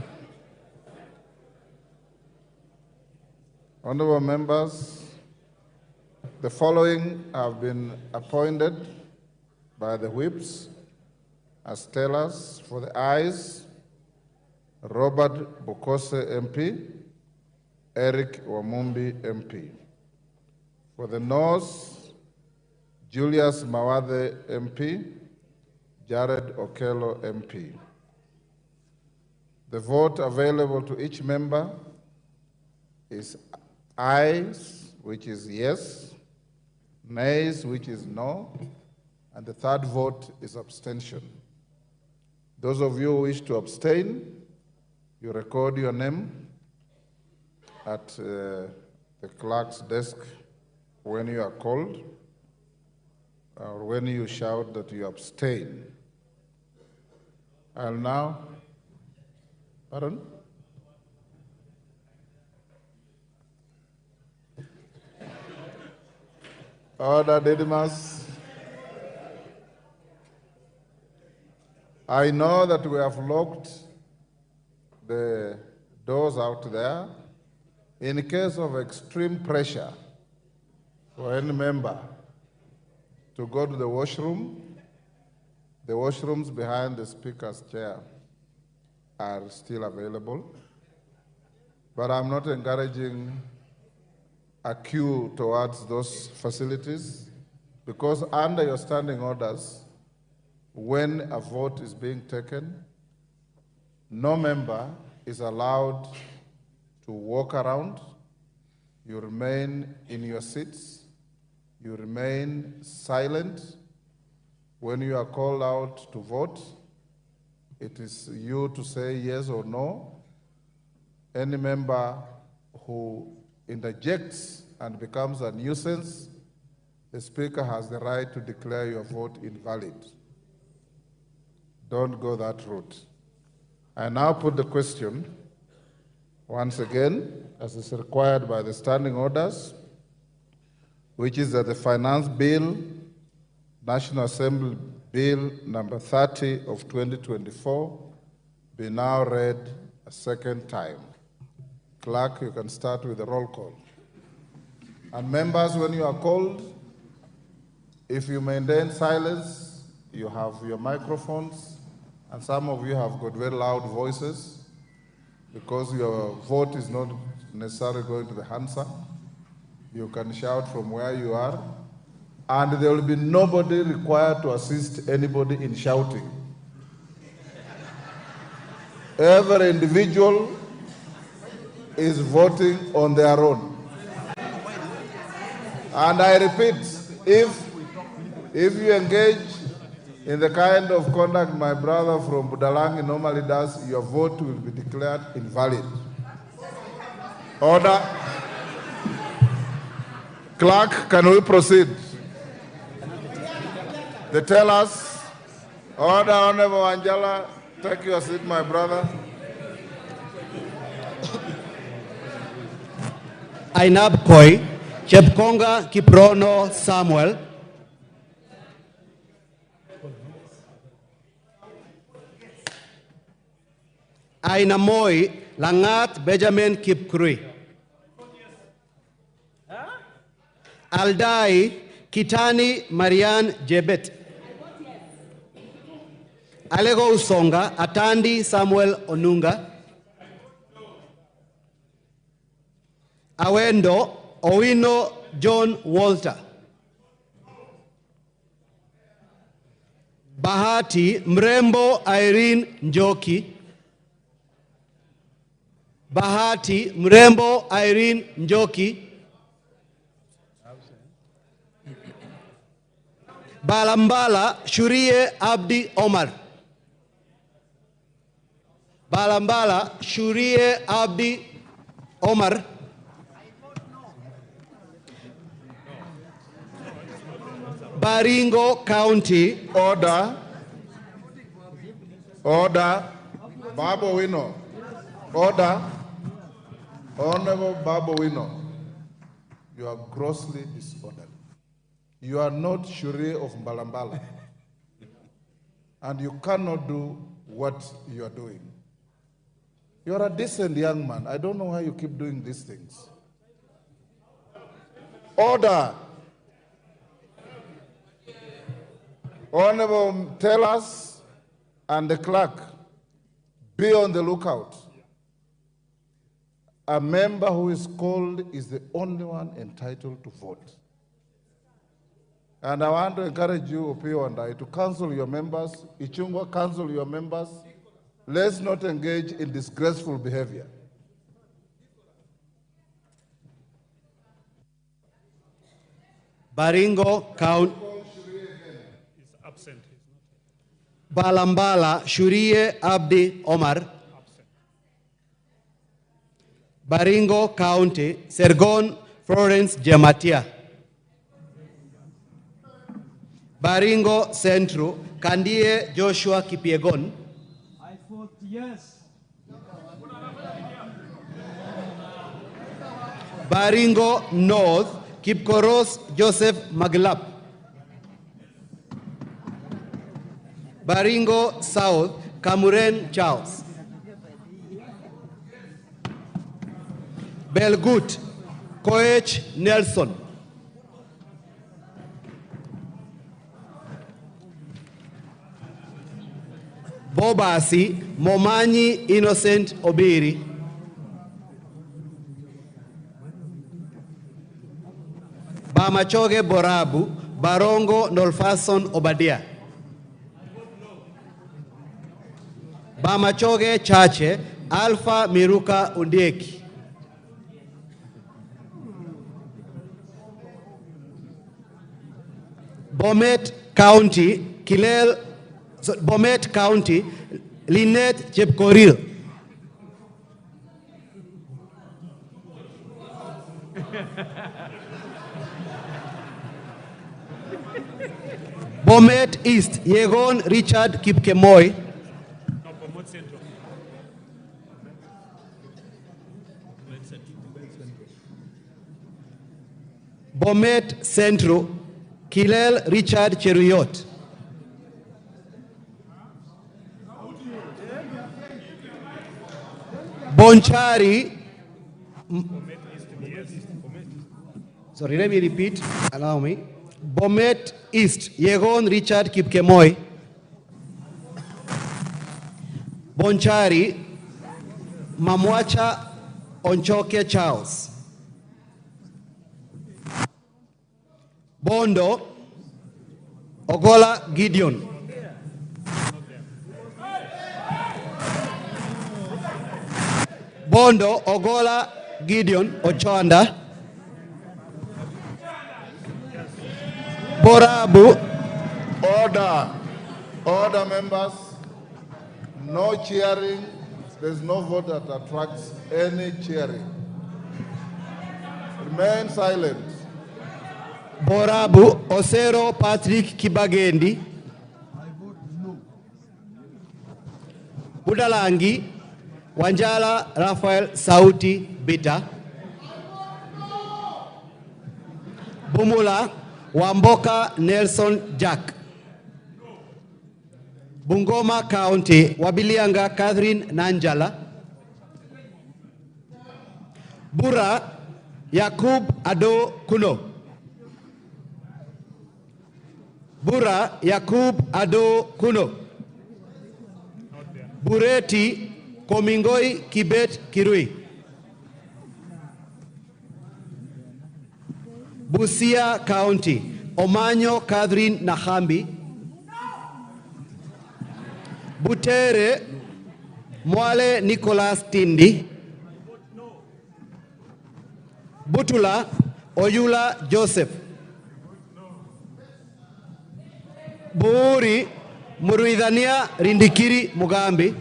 Honorable members, the following have been appointed by the whips as tellers. For the ayes: Robert Bukose MP, Eric Wamumbi MP. For the noes: Julius Mawathe MP, Jared Okello MP. The vote available to each member is ayes, which is yes, nays, which is no, and the third vote is abstention. Those of you who wish to abstain, you record your name at the clerk's desk when you are called, or when you shout that you abstain. I'll now, pardon? Order, Didymus. I know that we have locked the doors out there. In case of extreme pressure for any member to go to the washrooms behind the Speaker's chair are still available. But I'm not encouraging a queue towards those facilities, because under your standing orders, when a vote is being taken, no member is allowed to walk around. You remain in your seats. You remain silent. When you are called out to vote, it is you to say yes or no. Any member who interjects and becomes a nuisance, the Speaker has the right to declare your vote invalid. Don't go that route. I now put the question once again, as is required by the standing orders, which is that the Finance Bill, National Assembly Bill number 30 of 2024, be now read a second time. Clerk, you can start with the roll call. And members, when you are called, if you maintain silence, you have your microphones, and some of you have got very loud voices because your vote is not necessarily going to the Hansa. You can shout from where you are, and there will be nobody required to assist anybody in shouting. Every individual is voting on their own. And I repeat, if you engage in the kind of conduct my brother from Budalangi normally does, your vote will be declared invalid. Order. Clerk, can we proceed? The tellers. Order, Honorable Angela. Take your seat, my brother. Ainab Koi, Chepkonga Kiprono Samuel, Aina Moi Langat Benjamin Kipkrui, Aldai Kitani Marian Jebet, Alego Usonga Atandi Samuel Onunga, Awendo Owino John Walter, Bahati Mrembo Irene Njoki, Bahati Mrembo Irene Njoki, Balambala Shurie Abdi Omar, Balambala Shurie Abdi Omar, Baringo County. Order. Order. Babu Wino. Order. Honorable Babu Wino, you are grossly disorderly. You are not Shurie of Mbalambala. And you cannot do what you are doing. You are a decent young man. I don't know why you keep doing these things. Order. Honorable tellers and the clerk, be on the lookout. A member who is called is the only one entitled to vote. And I want to encourage you, Opio and I, to counsel your members. Ichungwa, counsel your members. Let's not engage in disgraceful behavior. Baringo Count. Absent. Balambala Shurie Abdi Omar. Baringo County, Sergon Florence Jematia. Baringo Central, Kandie Joshua Kipiegon. I vote yes. Baringo North, Kipkoros Joseph Maglap. Baringo South, Kamuren Charles. Belgut, Koech Nelson. Bobasi, Momanyi Innocent Obiri. Bamachoge Borabu, Barongo Nolfason Obadia. Bamachoge Chache, Alpha Miruka Undieki. Bomet County, Bomet County, Lynette Chepkoril. Bomet East, Yegon Richard Kipkemoy. Bomet Central, Kilel Richard Cheruyot. Bonchari. Sorry, let me repeat. Allow me. Bomet East, Yegon Richard Kipkemoy. Bonchari, Mamwacha Onchoke Charles. Bondo, Ogola Gideon. Bondo, Ogola Gideon Ochanda. Borabu. Order. Order, members. No cheering. There's no vote that attracts any cheering. Remain silent. Borabu, Osero Patrick Kibagendi. I vote no. Budalangi, Wanjala Rafael Sauti Bita. Bumula, Wamboka Nelson Jack. Bungoma County, Wabilianga Catherine Nanjala. Bura, Yakub Ado Kuno. Bura Yakub Ado Kuno. Bureti Komingoi Kibet Kirui. Busia County, Omanyo Catherine Nahambi. Butere Mwale Nicholas Tindi. Butula Oyula Joseph. Buuri Muruidhania Rindikiri Mugambi.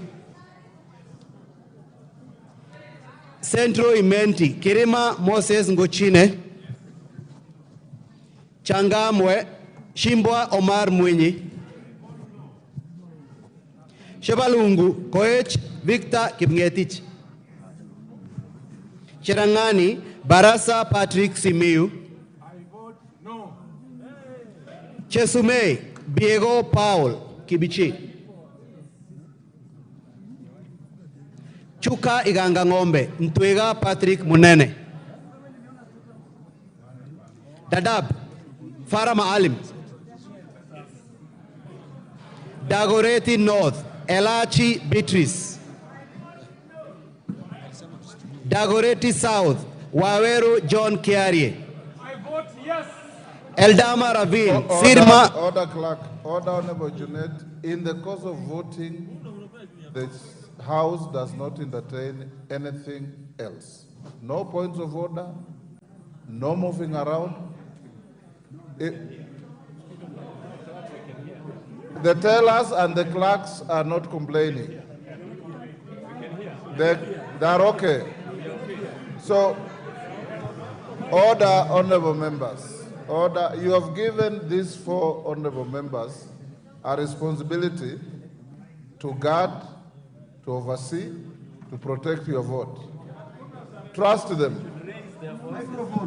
Centro Imenti Kirima Moses Ngochine. Changamwe Shimbwa Omar Mwinyi. Shebalungu Koech Victor Kipngetich. Cherangani Barasa Patrick Simiu. I vote no. Chesumei Diego Paul Kibichi. Chuka Iganga Ngombe Ntwega Patrick Munene. Dadaab, Farah Maalim. Dagoretti North, Elachi Beatrice. Dagoretti South, Waweru John Kiarie. I vote yes. Eldama Ravine, Order, Sirma. Order, clerk. Order, Honorable Junet. In the course of voting, the House does not entertain anything else. No points of order, no moving around. The tellers and the clerks are not complaining. They are okay. So, order, honorable members. Order. You have given these 4 honorable members a responsibility to guard, to oversee, to protect your vote. Trust them.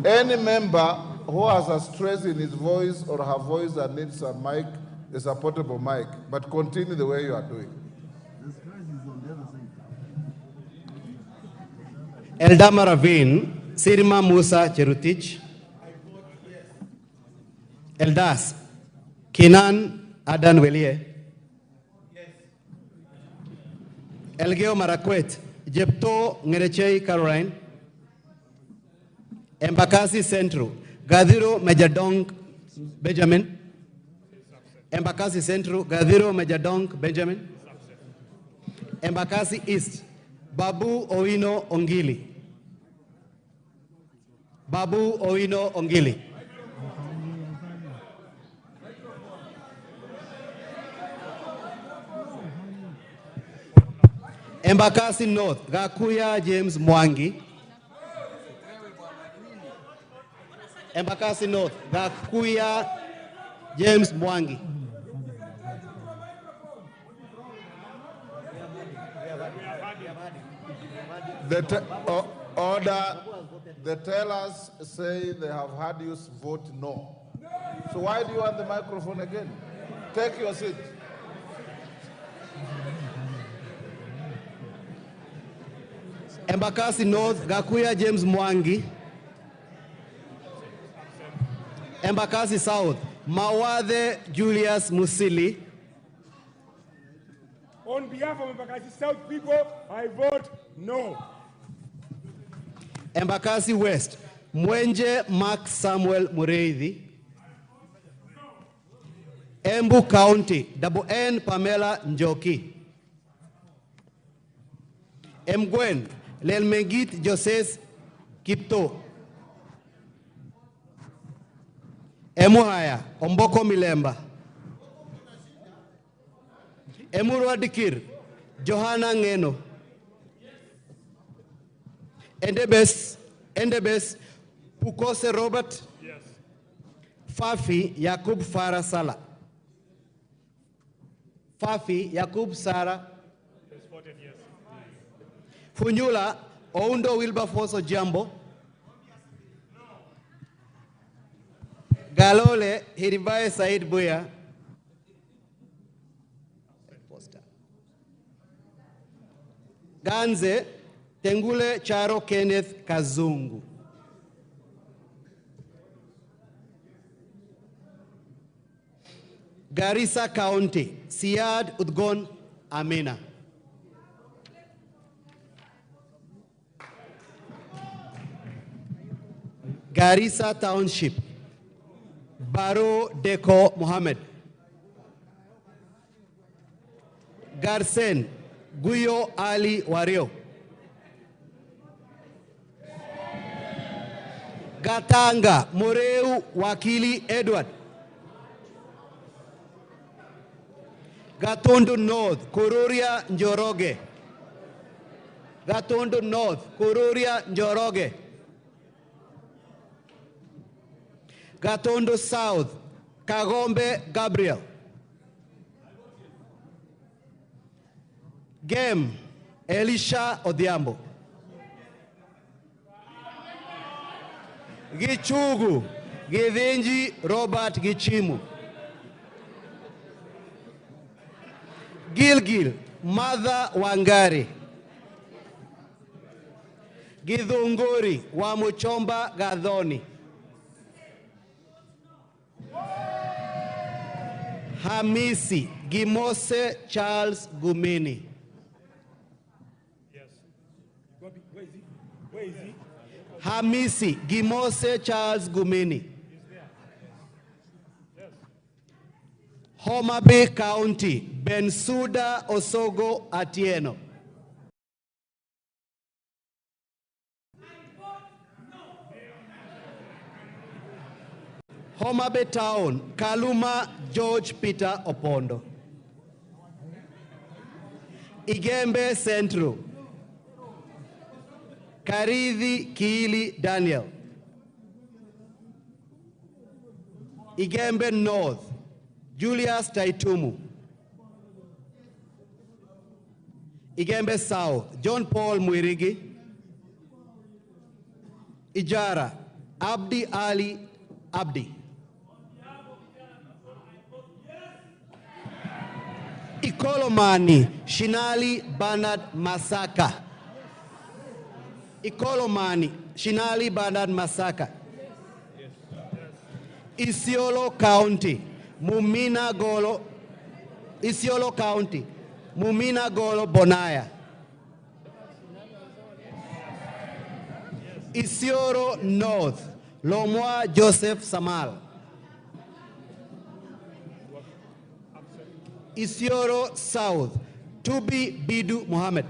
Any member who has a stress in his voice or her voice and needs a mic, is a portable mic, but continue the way you are doing. Eldama Ravine, Sirma Musa Cherutich. Eldas, Kinan Adan Welie. Elgeo Marakwet, Jepto Ngerechei Caroline. Embakasi Central, Gadiro Majadong Benjamin. Embakasi Central, Gadiro Majadong Benjamin. Embakasi East, Babu Owino Ongili. Babu Owino Ongili. Embakasi North, Gakuya James Mwangi. Embakasi North, Gakuya James Mwangi. Order. The tellers say they have had you vote no. So why do you want the microphone again? Take your seat. Embakasi North, Gakuya James Mwangi. Embakasi South, Mawade Julius Musili. On behalf of Embakasi South people, I vote no. Embakasi West, Mwenje Mark Samuel Mureithi. Embu County, Double N Pamela Njoki. Mgwen, Lelmegit Joses Kipto. Emuhaya, Omboko Milemba. Emurwa Dikir, Johanna Ngeno. Endebes, Pukose Robert. Yes. Fafi Yakub Farah Sala. Fafi Yakub Sara. Has voted yes. Funyula Oundo Wilberforce Jambo. Galole Hiribaye Said Buya. Ganze Tengule Charo Kenneth Kazungu. Garissa County, Siad Udgon Amina. Garissa Township, Baro Deko Mohammed. Garsen, Guyo Ali Wario. Gatanga, Moreu Wakili Edward. Gatundu North, Kururia Njoroge. Gatundu North, Kururia Njoroge. Gatundu South, Kagombe Gabriel. Game, Elisha Odhiambo. Gichugu, Githinji Robert Gichimu. Gilgil, Mother Wangari. Githunguri, Wamuchomba Gadhoni. Hamisi Gimose Charles Gumini. Where is he? Hamisi Gimose Charles Gumini. Homa Bay County, Bensuda Osogo Atieno. Homa Bay Town, Kaluma George Peter Opondo. Igembe Central, Karidhi Kiili Daniel. Igembe North, Julius Taitumu. Igembe South, John Paul Mwirigi. Ijara, Abdi Ali Abdi. Ikolomani, Shinali Bernard Masaka. Ikolomani, Shinali Bernard Masaka. Isiolo County, Mumina Golo. Isiolo County, Mumina Golo Bonaya. Isiolo North, Lomwa Joseph Samal. Isiolo South, Tubi Bidu Mohammed.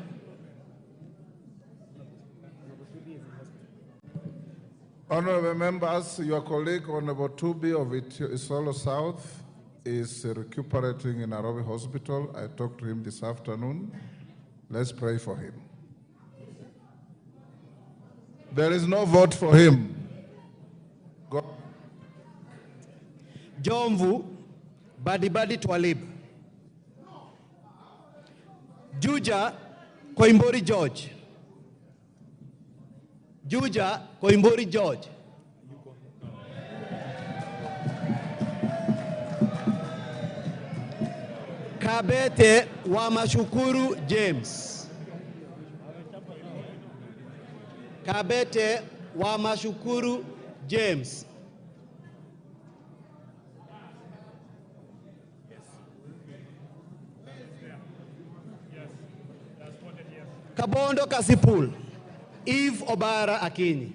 Honorable members, your colleague, Honorable Tubi of Isiolo South, is recuperating in Nairobi Hospital. I talked to him this afternoon. Let's pray for him. There is no vote for him. Go. Jomvu, Badibadi Twalib. Juja, Koimbori George. Juja, Koimbori George. Kabete Wamashukuru James. Kabete Wamashukuru James. Kabondo Kasipul, Eve Obara Akinyi.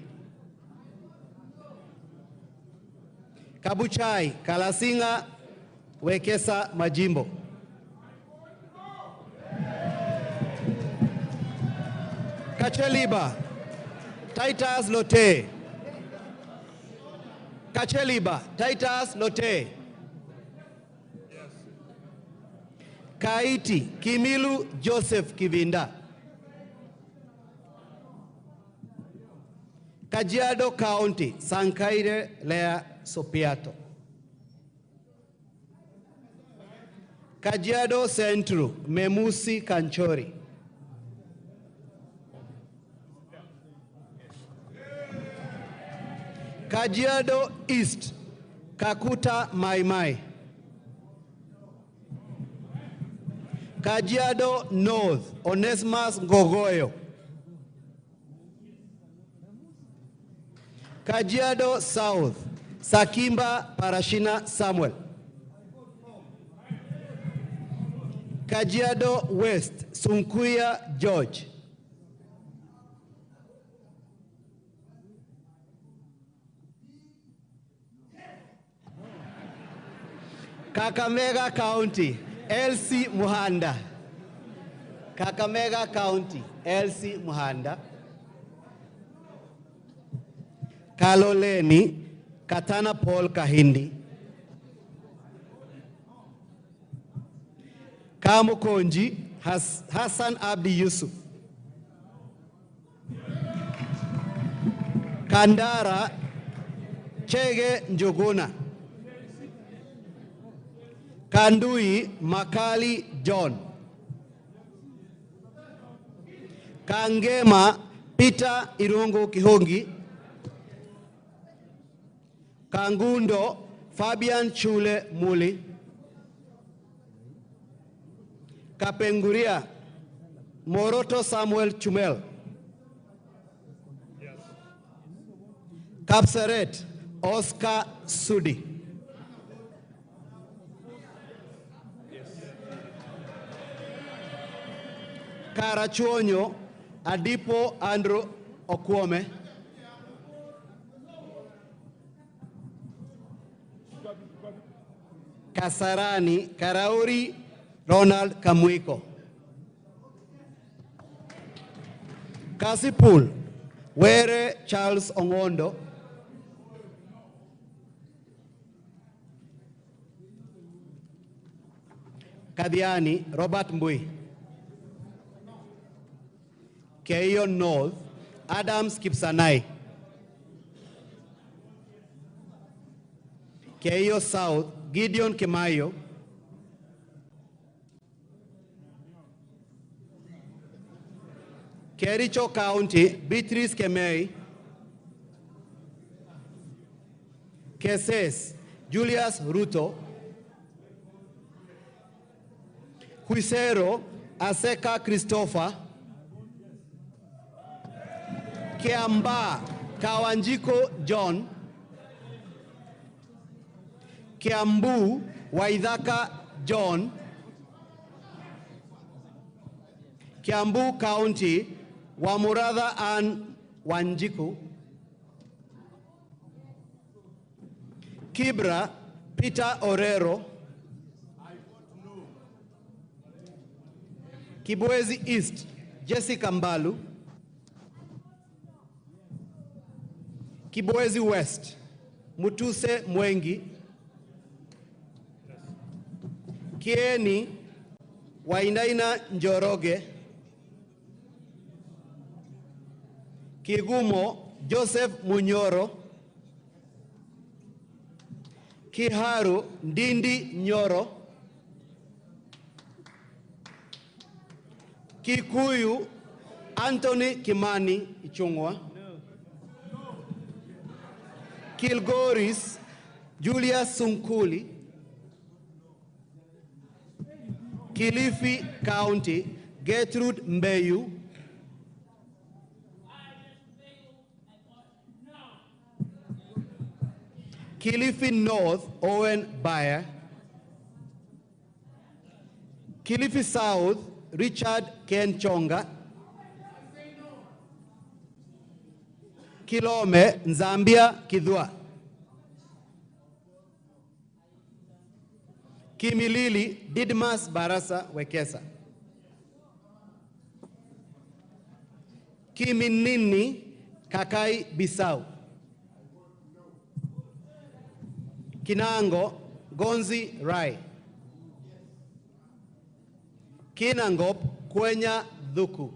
Kabuchai, Kalasinga, Wekesa Majimbo. Kacheliba, Titus Lote. Kacheliba, Titus Lote. Kaiti, Kimilu Joseph Kivinda. Kajiado County, Sankaire Lea Sopiato. Kajiado Central, Memusi Kanchori. Kajiado East, Kakuta Maimai. Kajiado North, Onesmus Ngogoyo. Kajiado South, Sakimba Parashina Samuel. Kajiado West, Sunkuya George. Kakamega County, Elsie Muhanda. Kakamega County, Elsie Muhanda. Kaloleni, Katana Paul Kahindi. Kamukonji, Hassan Abdi Yusuf. Kandara, Chege Njuguna. Kandui, Makali John. Kangema, Peter Irungu Kihongi. Kangundo, Fabian Chule Muli. Kapenguria, Moroto Samuel Chumel. Kapsaret, Oscar Sudi. Karachuonyo Adipo Andrew Okwome. Kasarani Karauri Ronald Kamwiko. Kasipul Were Charles Ongondo. Kadiani Robert Mbui. Keio North Adams Kipsanai. Keio South Gideon Kemayo. Kericho County Beatrice Kemei. Keses Julius Ruto. Huisero Aseka Christopher. Kiamba Kawanjiko John. Kiambu Waithaka John. Kiambu County Wamuratha Ann Wanjiku. Kibra Peter Orero. Kibwezi East Jessica Mbalu. Kibwezi West Mutuse Mwengi. Kieni Wainaina Njoroge. Kigumo Joseph Munyoro. Kiharu Ndindi Nyoro. Kikuyu Anthony Kimani Ichungwa. Kilgoris Julius Sunkuli. Kilifi County Gertrude Mbeyu. Kilifi North Owen Bayer. Kilifi South Richard Ken Chonga. Kilome Nzambia Kidhua. Kimilili Didmas Barasa Wekesa. Kiminini Kakai Bisau. Kinango Gonzi Rai. Kinangop Kwenya Dhuku.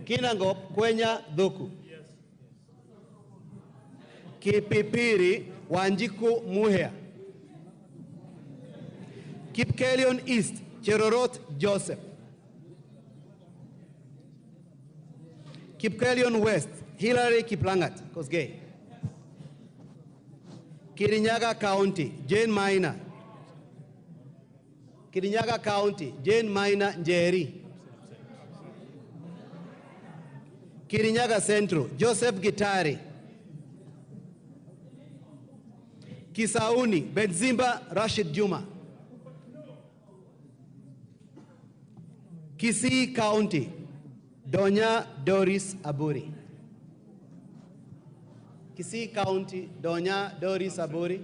Kinangop Kwenya Dhuku. Kipipiri Wanjiku Muhea. Kipkelion East Cherorot Joseph. Kipkelion West Hillary Kiplangat Kosgei. Kirinyaga County Jane Maina. Kirinyaga County Jane Maina Njeri. Kirinyaga Central Joseph Gitari. Kisauni Benzimba Rashid Juma. Kisii County Donya Doris Aburi. Kisii County Donya Doris Aburi.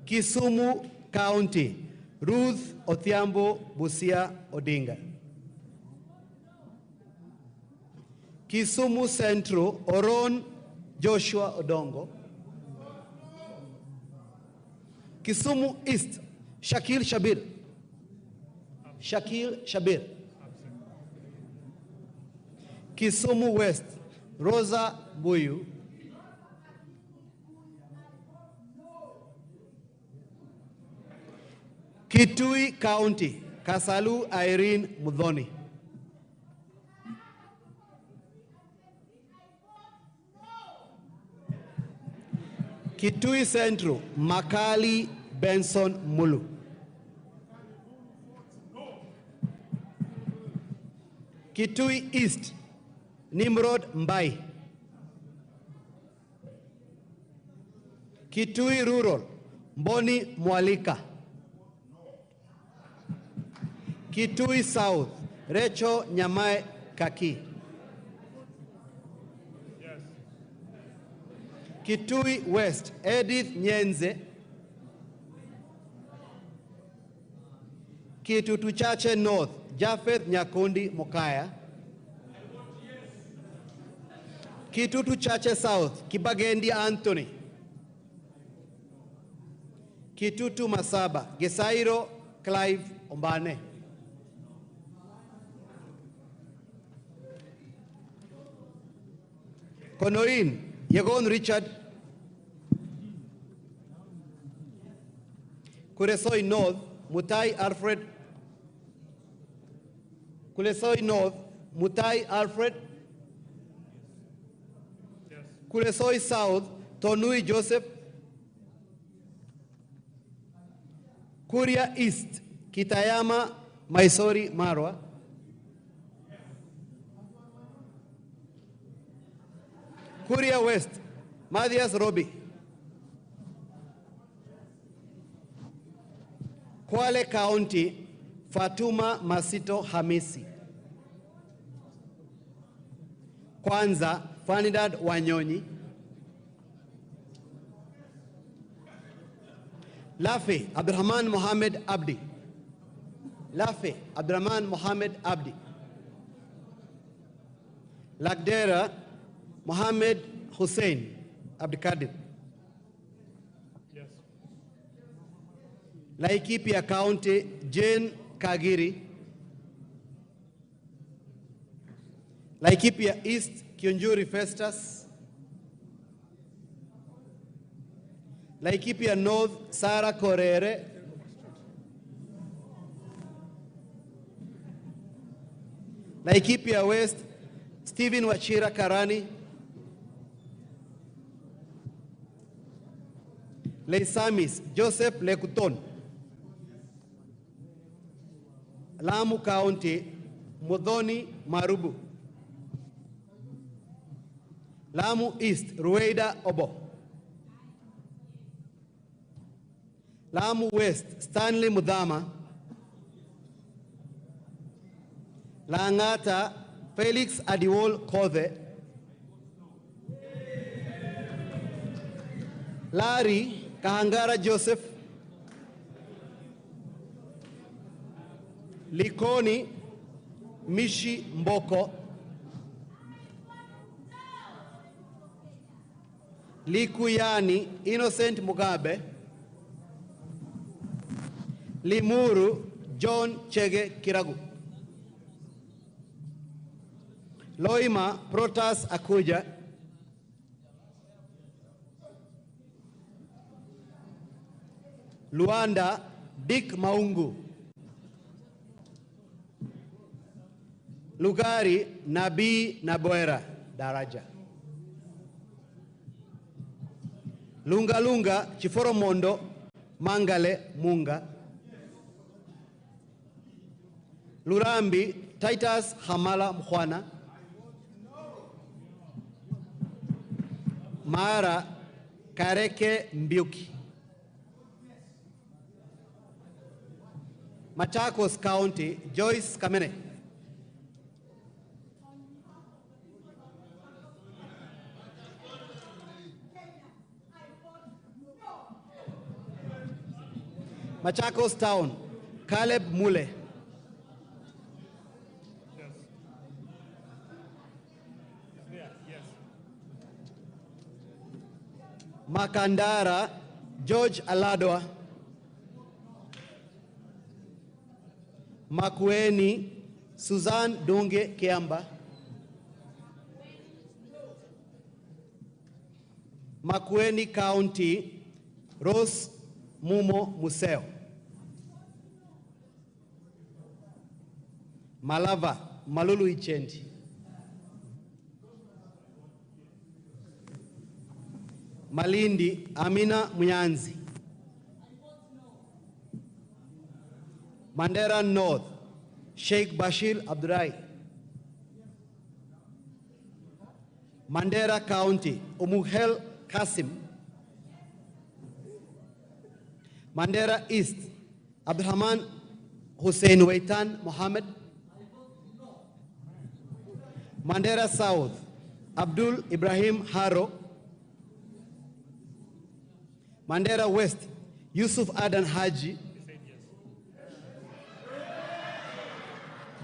Kisumu County Ruth Othiambo Busia Odinga. Kisumu Central Oron Joshua Odongo. Kisumu East Shakil Shabir. Shakil Shabir. Kisumu West Rosa Buyu. Kitui County Kasalu Irene Mudhoni. Kitui Central Makali Benson Mulu. Kitui East Nimrod Mbai. Kitui Rural Mboni Mwalika. Kitui South, Rachel Nyamae Kaki. Yes. Kitui West, Edith Nyenze. Kitutu Chache North, Japheth Nyakundi Mokaya. Kitutu Chache South, Kibagendi Anthony. Kitutu Masaba, Gesairo Clive Ombane. Konoin, Yegon Richard. Kuresoi North, Mutai Alfred. Kulesoi North, Mutai Alfred. Yes. Kulesoi South, Tonui Joseph. Kuria East, Kitayama Maisori Marwa. Kuria West, Mathias Robi. Kwale County, Fatuma Masito Hamisi. Kwanza, Fanidad Wanyonyi. Lafe, Abdurrahman Mohammed Abdi. Lafe, Abdurrahman Mohammed Abdi. Lagdera, Mohammed Hussein Abdikadir. Yes. Laikipia County, Jane Kagiri. Laikipia East, Kionjuri Festus. Laikipia North, Sarah Korere. Laikipia West, Stephen Wachira Karani. Leisamis, Joseph Lekuton. Lamu County, Mudhoni Marubu. Lamu East, Rueda Obo. Lamu West, Stanley Mudama. Langata, Felix Adiwol Kothe. Lari, Kahangara Joseph. Likoni, Mishi Mboko. Likuyani, Innocent Mugabe. Limuru, John Chege Kiragu. Loima, Protas Akuja. Luanda, Dick Maungu. Lugari, Nabii Naboera Daraja. Lunga Lunga, Chiforomondo, Mangale Munga. Lurambi, Titus Hamala Mkhwana. Mara, Kareke Mbiuki. Machakos County, Joyce Kamene. Machakos Town, Caleb Mule. Yes. Makandara, George Aladwa. Makueni, Suzanne Dunge Kiamba. Makueni County, Rose Mumo Museo. Malava, Malulu Ichendi. Malindi, Amina Munyanzi. Mandera North, Sheikh Bashir Abdurai. Mandera County, Umuhel Kasim. Mandera East, Abdurrahman Hussein Waitan Mohammed. Mandera South, Abdul Ibrahim Haro. Mandera West, Yusuf Adan Haji.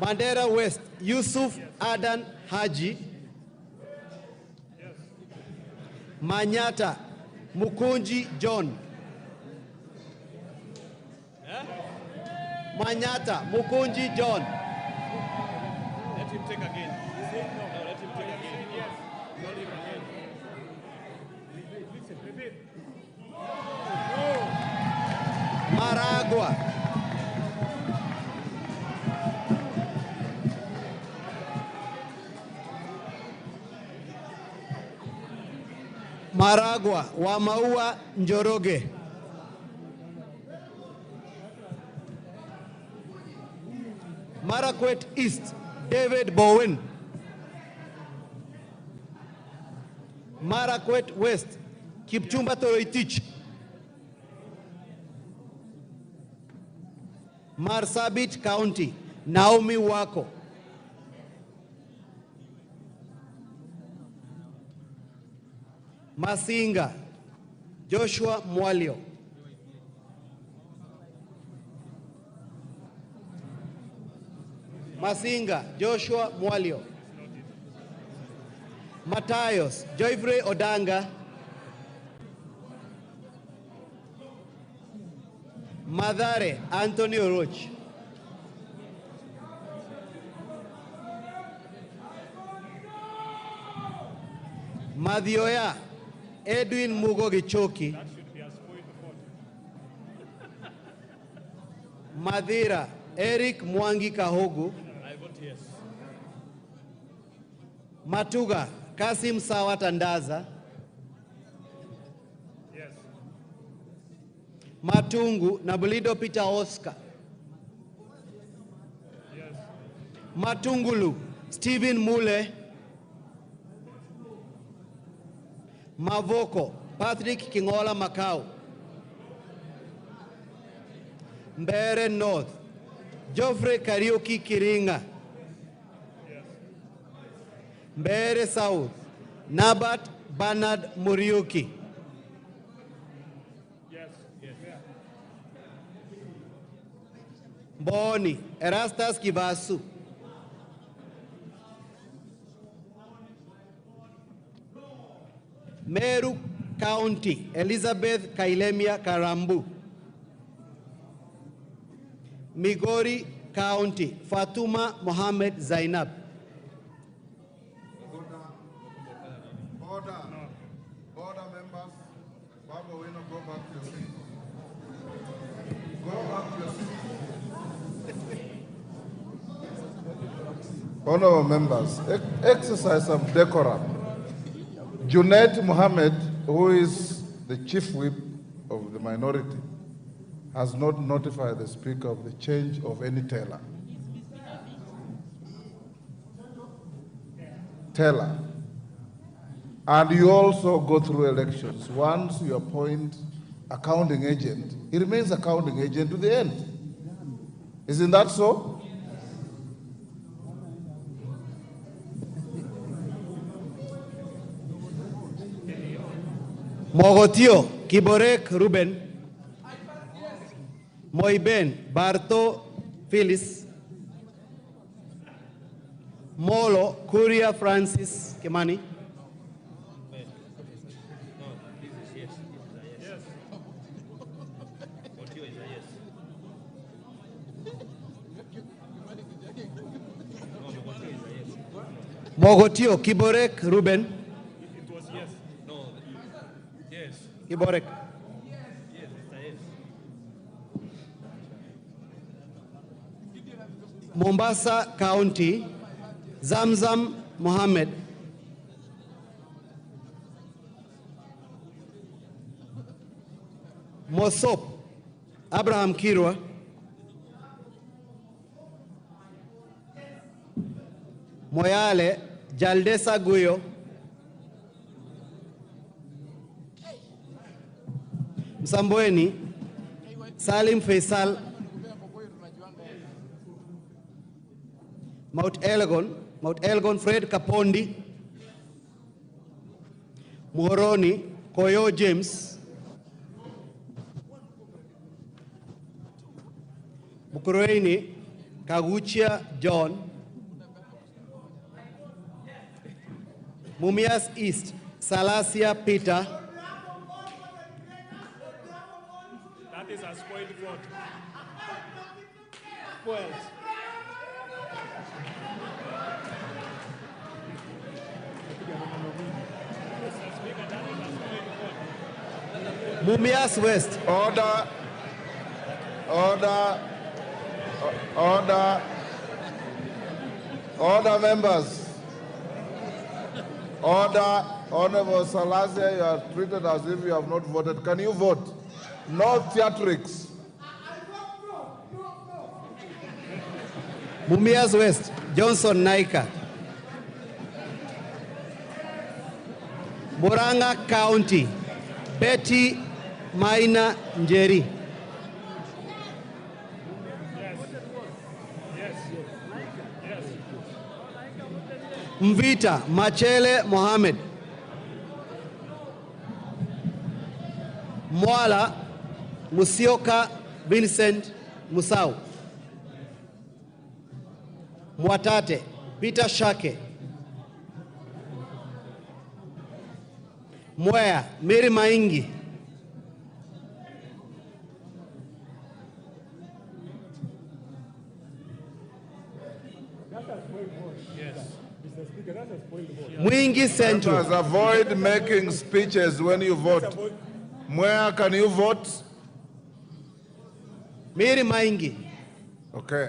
Mandera West, Yusuf Adan Haji. Manyata, Mukunji John. Manyata, Mukunji John. Let him take again. No, let him take again. Yes. Not even again. Maragua. Maragua, Wamaua Njoroge. Marakwet East, David Bowen. Marakwet West, Kipchumba Toroitich. Marsabit County, Naomi Wako. Masinga, Joshua Mwalio. Masinga, Joshua Mwalio. Matayos, Joyfrey Odanga. Madare, Antonio Roach. Madioya, Edwin Mugo Gichoki. Madira, Eric Mwangi Kahogu. I vote yes. Matuga, Kasim Sawa Tandaza. Yes. Matungu, Nabulido Peter Oscar. Yes. Matungulu, Stephen Mule. Mavoko, Patrick Kingola Macau. Mbere North, Geoffrey Kariuki Kiringa. Mbere South, Nabat Bernard Muriuki. Yes. Yes. Boni, Erastus Kivasu. Meru County, Elizabeth Kailemia Karambu. Migori County, Fatuma Mohammed Zainab. Order members. Baba, we not go back to your seat. Go back to your seat. Honorable members, exercise some decorum. Junaid Mohammed, who is the chief whip of the minority, has not notified the Speaker of the change of any teller. Teller. And you also go through elections. Once you appoint accounting agent, he remains accounting agent to the end. Isn't that so? Mogotio, Kiborek Ruben. Moiben, Barto Phyllis. Molo, Kuria Francis Kimani. Mogotio, Kiborek Ruben. It was yes. No. Yes. Kiborek. Yes, it's a yes. Mombasa County, Zamzam Mohammed. Mosop, Abraham Kirwa. Moyale, Jaldesa Guyo. Msambweni, Salim Faisal. Mount Elgon Fred Kapondi, Muhoroni Koyo James, Bukurueni Kaguchia John, Mumias East Salasia Peter, That is a spoiled vote. Spoiled. Mumias West. Order. Order. Order. Order, members. Order. Honorable Salasia, you are treated as if you have not voted. Can you vote? No theatrics. Mumias West, Johnson Naika. Muranga County, Betty Maina Njeri. Mvita Machele Mohammed. Mwala Musioka Vincent Musau. Mwatate Peter Shake. Mwea Mary Maingi. Mwingi Central. Members, avoid making speeches when you vote. Where can you vote? Mary Maingi. Okay.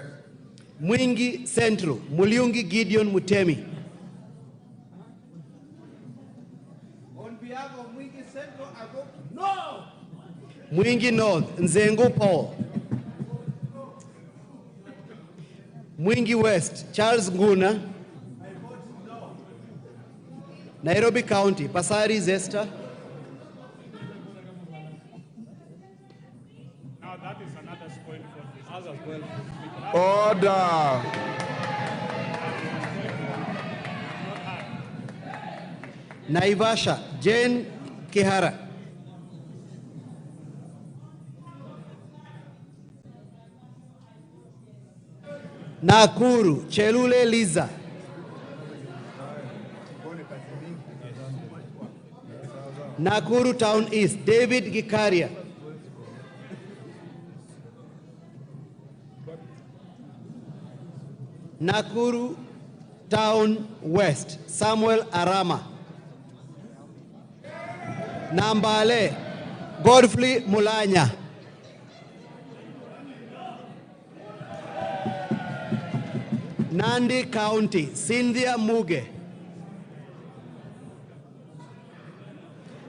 Mwingi Central, Muliungi Gideon Mutemi. On behalf of Mwingi Central, I vote no. Mwingi North, Nzengu Paul. Mwingi West, Charles Nguna. Nairobi County, Pasari Zesta. Now that is another spoiled vote. Order. Naivasha, Jane Kihara. Nakuru, Chelule Liza. Nakuru Town East, David Gikaria. Nakuru Town West, Samuel Arama. Nambale, Godfrey Mulanya. Nandi County, Cynthia Muge.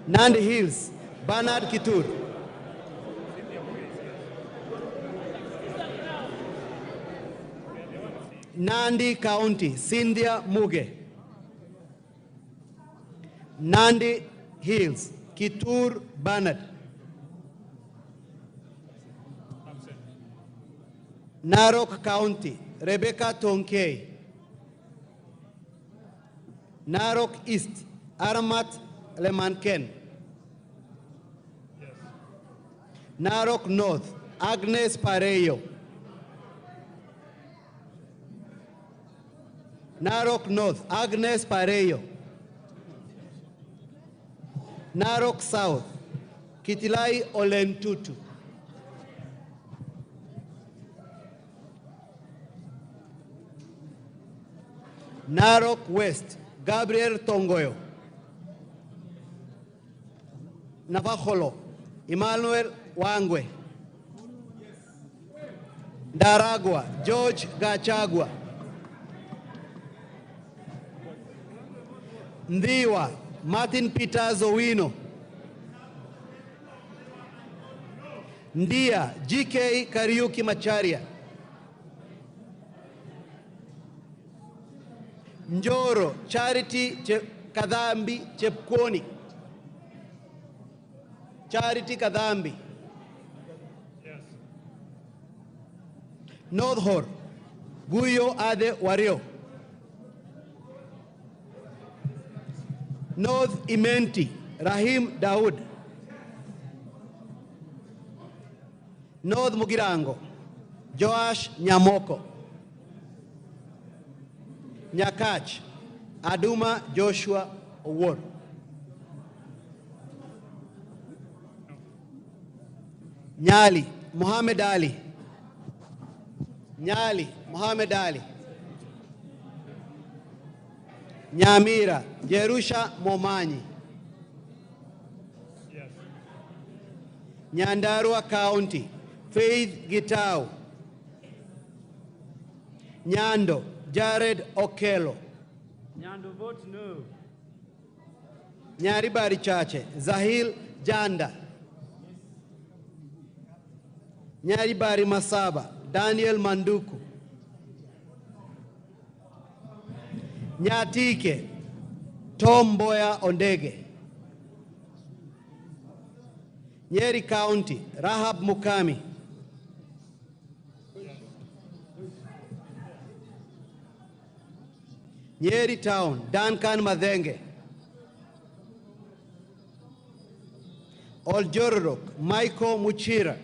Nandi Hills, Bernard Kitur. Nandi County, Cynthia Muge. Nandi Hills, Kitur Bernard. Narok County, Rebecca Tonkei. Narok East, Aramat Lemanken. Narok North, Agnes Pareyo. Narok North, Agnes Pareyo. Narok South, Kitilai Olentutu. Narok West, Gabriel Tongoyo. Navajolo, Emmanuel Wangwe. Daragwa, George Gachagua. Ndiwa, Martin Peters Owino. Ndia, GK Kariuki Macharia. Njoro, Charity Kadhambi Chepkoni. Charity Kadhambi. Yes. North Hor, Guyo Ade Wario. North Imenti, Rahim Daud. North Mugirango, Joash Nyamoko. Nyakach, Aduma Joshua Owor. Nyali, Muhammad Ali. Nyali, Muhammad Ali. Nyamira, Jerusha Momanyi. Yes. Nyandarua County, Faith Gitau. Nyando, Jared Okello. Nyando, vote no. Nyaribari Chache, Zahil Janda. Nyaribari Masaba, Daniel Manduku. Nyatike, Tom Boya Ondege. Nyeri County, Rahab Mukami. Nyeri Town, Duncan Madenge. Oljororok, Michael Muchira.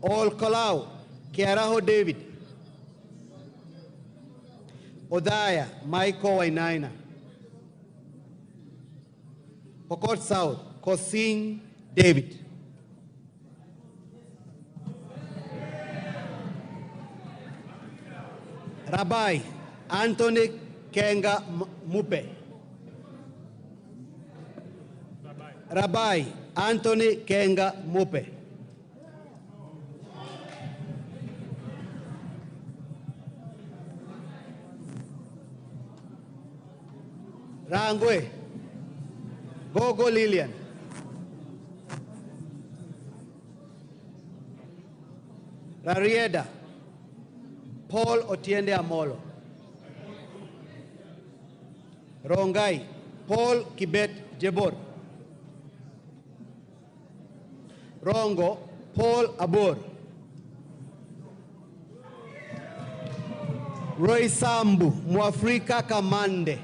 Ol Kalau, Kiaraho David. Odaya, Michael Wainaina. Pokot South, Kosing David. Rabbi, Anthony Kenga Mupe. Rabbi, Anthony Kenga Mupe. Rangwe, Gogo Lilian. Rarieda, Paul Otiende Amolo. Rongai, Paul Kibet Jebor. Rongo, Paul Abor. Roy Sambu, Mwafrika Kamande.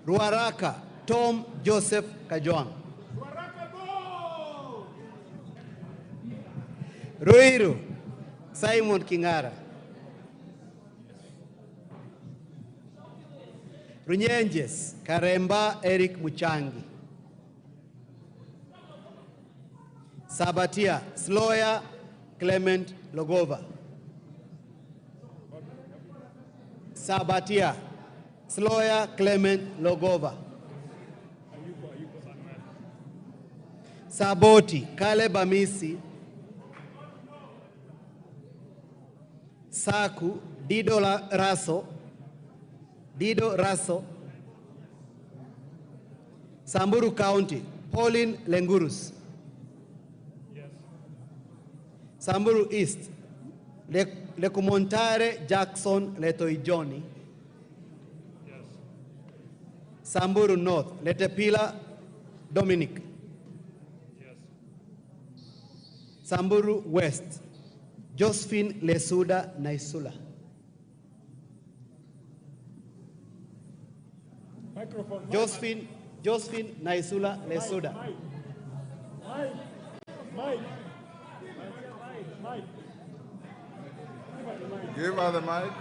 Ruaraka, Tom Joseph Kajwang. Ruiru, Simon Kingara. Runyenjes, Karemba Eric Muchangi. Sabatia, Sloya Clement Logova. Sabatia, Sloya Clement Logova. Saboti, Caleb Amisi. Saku, Dido Raso. Samburu County, Pauline Lengurus. Yes. Samburu East, Lekumontare Jackson Letoijoni. Yes. Samburu North, Letepila Dominic. Yes. Samburu West, Josephine Lesuda Naisula. Microphone. Josephine Naisula Lesuda. Mike. Give her the mic.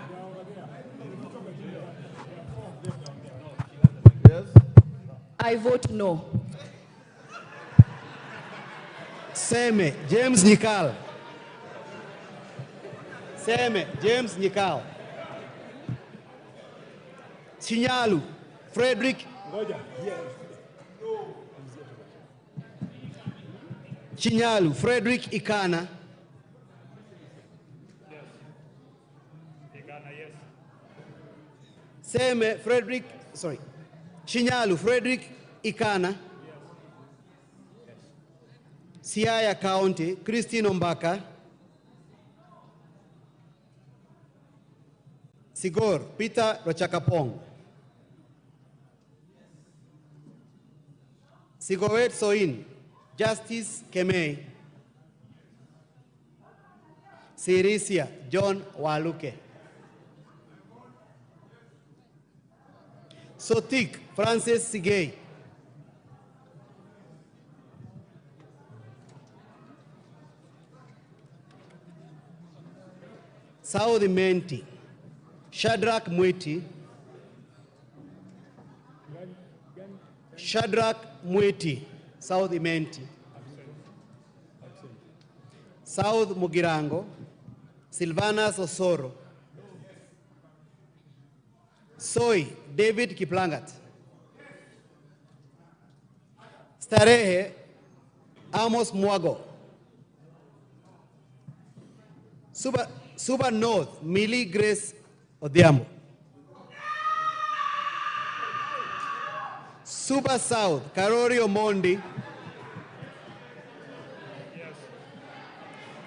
Yes. I vote no. Seme, James Nikal. Seme, James Nikal. Sinyalu, Frederick. Chinyalu, Frederick Ikana. Yes. Ikana, yes. Seme, Frederick, sorry. Chinyalu, Frederick Ikana. Yes. Siaya County, Christine Ombaka. Sigor, Peter Rochakapong. Sigowet Soin, Justice Kemei. Sirisia John Waluke. Sotik Francis Sigei. Saudi Menti, Shadrach Mwiti, Shadrach Mwiti, Saudi Menti, South Mugirango, Silvana Sosoro, Soy David Kiplangat, Starehe Amos Mwago, Suba North, Millie Grace Odhiambo. Suba South, Karori Omondi.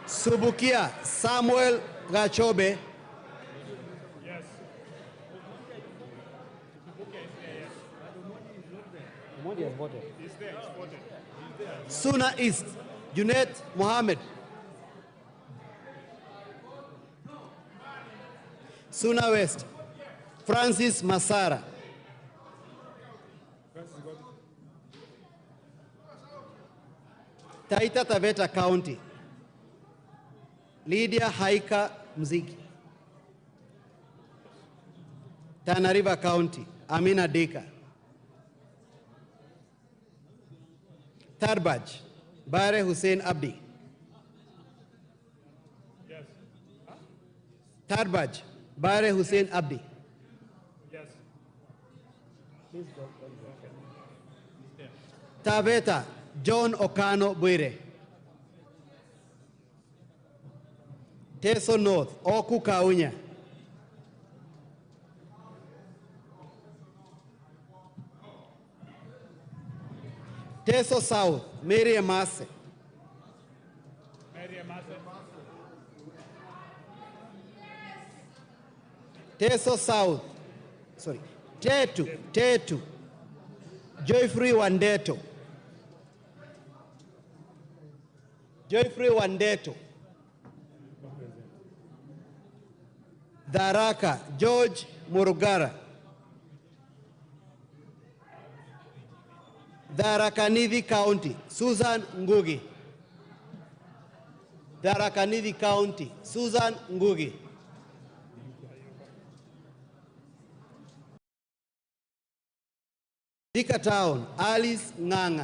Subukia, Samuel Gachobe. Suna East, Junet Mohammed. Suna West, Francis Masara. Taita Taveta County, Lydia Haika Mziki. Tana River County, Amina Dika. Tarbaj, Bare Hussein Abdi. Yes. Huh? Tarbaj, Bare Hussein Abdi. Yes. Please go. Taveta, John Okano Bwire. Teso North, Oku Kaunya. Teso South, Mary Amase. Teso South, sorry, Tetu, Joyfree Wandeto. Joyfree Wandeto. Daraka, George Murugara. Tharaka-Nithi County, Susan Ngugi. Tharaka-Nithi County, Susan Ngugi. Thika Town, Alice Nganga.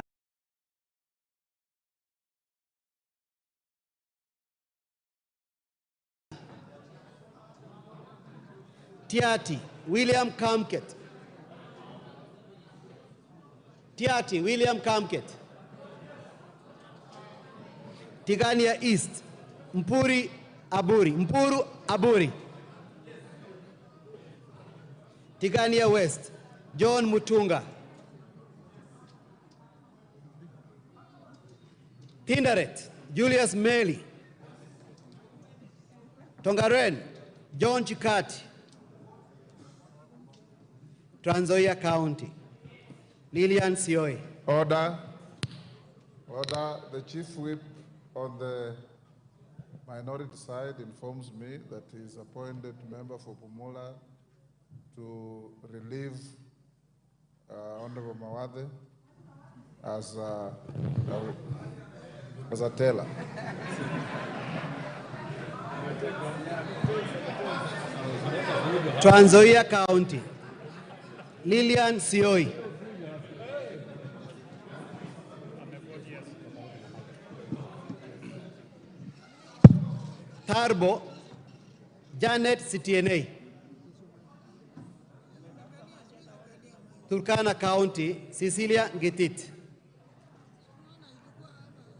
Tiati, William Kamket. Tiati, William Kamket. Tigania East, Mpuru Aburi. Tigania West, John Mutunga. Tinderet, Julius Meli. Tongaren, John Chikati. Trans Nzoia County, Lillian Sioi. Order. The chief whip on the minority side informs me that he is appointed member for Pumula to relieve Honorable Mawade as a teller. Trans Nzoia County, Lillian Sioi. Tarbo, Janet Citienei. Turkana County, Cecilia Ngetit.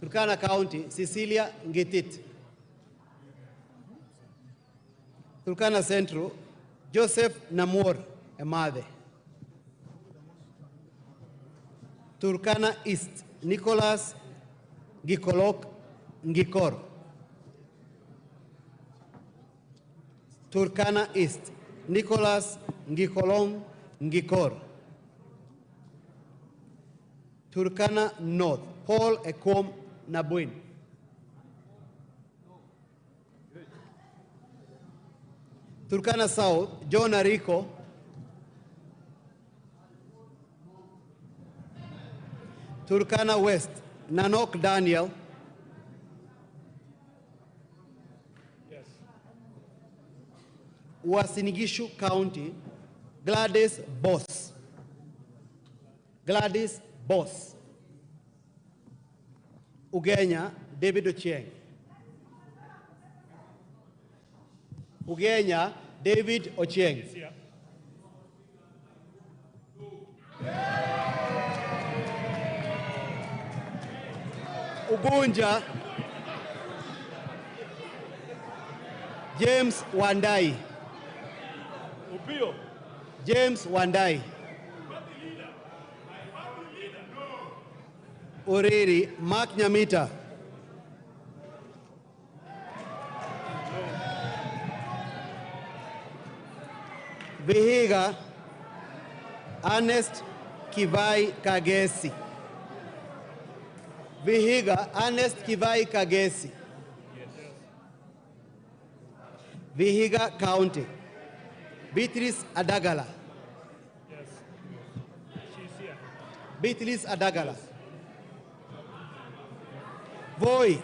Turkana County, Cecilia Ngetit. Turkana Central, Joseph Namor Emade. Turkana East, Nicholas Gikolok Ngikor. Turkana East, Nicholas Ngikolong Ngikor. Turkana North, Paul Ekom Nabuin. Turkana South, John Ariko. Turkana West, Nanok Daniel. Uasin County, Gladys Boss. Gladys Boss. Ugenya, David Ochieng. Ugenya, David Ochieng. Ugunja, James Wandai. James Wandai. Oriri, Mark Nyamita. Vihiga, Ernest Kivai Kagesi. Vihiga, Ernest Kivai Kagesi. Vihiga County. Beatrice Adagala. Beatrice Adagala. Voi,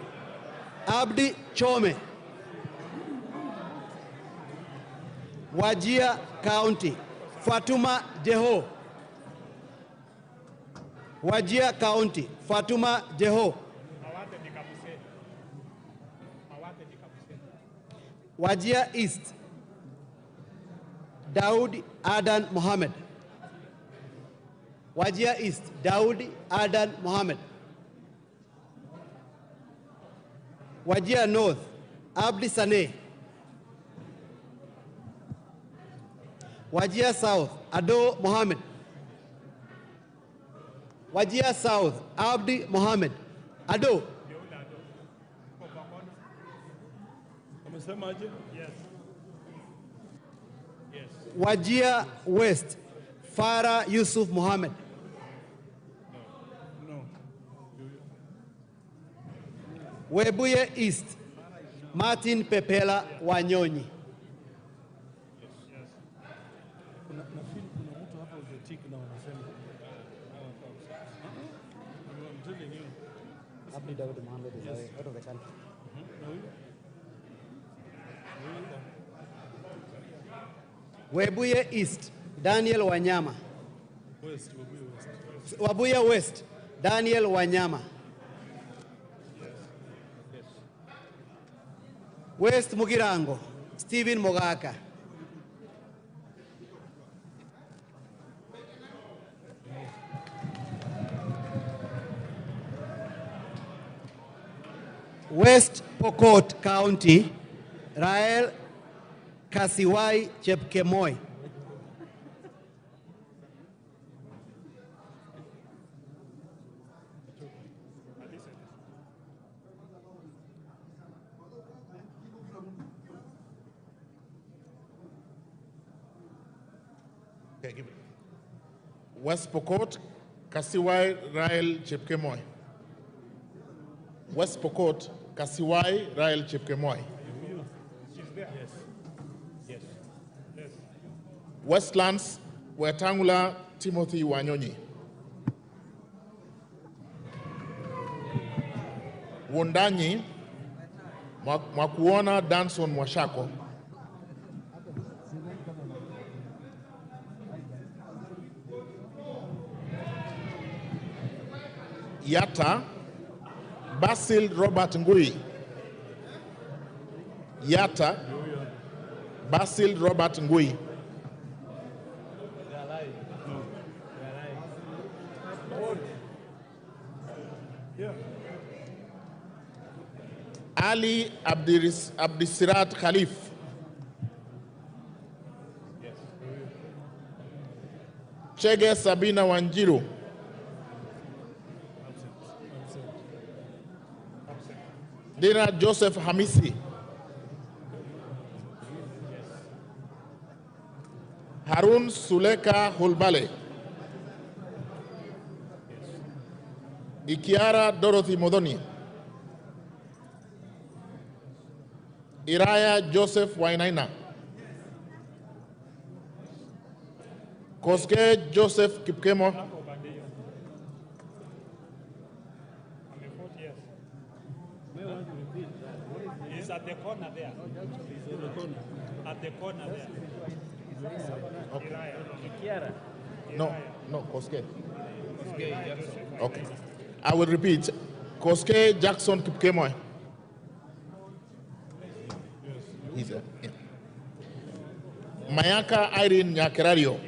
Abdi Chome. Wajir County, Fatuma Jeho. Wajir County, Fatuma Jeho. Wajir East, Daud Adan Mohammed. Wajir East, Daud Adan Mohammed. Wajir North, Abdi Saneh. Wajir South, Ado Mohammed. Wajir South, Abdi Mohammed. Ado. Yes. Yes. Wajir West, Farah Yusuf Mohammed. No. Webuye East, Martin Pepela Wanyonyi. Abdi Daud Mohammed is out of the country. Webuye East, Daniel Wanyama. West. Webuye West, Daniel Wanyama. West Mugirango, Stephen Mogaka. West Pokot County, Rael Kasiwai Chepkemoi. Okay, give it. West Pokot, Kasiwai Rael Chepkemoi. West Pokot, Kasiwai Rael Chepkemoi. She's there. Yes. Yes. Yes. Westlands, Wetangula Timothy Wanyonyi. Wundanyi, Mwakuona Danson Mwashako. Yata, Basil Robert Ngui. Yata, Basil Robert Ngui. Ali Abdisirat Khalif. Chege Sabina Wanjiru. Dina Joseph Hamisi. Harun Suleka Hulbale. Ikiara Dorothy Modoni. Iraya Joseph Wainaina. Koske Joseph Kipkemo. He's at the corner there. At the corner there. Okay. No, Koske. Okay. I will repeat. Koske Jackson Kipkemoy. He's there. Yeah. Mayaka Irene Nyakerario.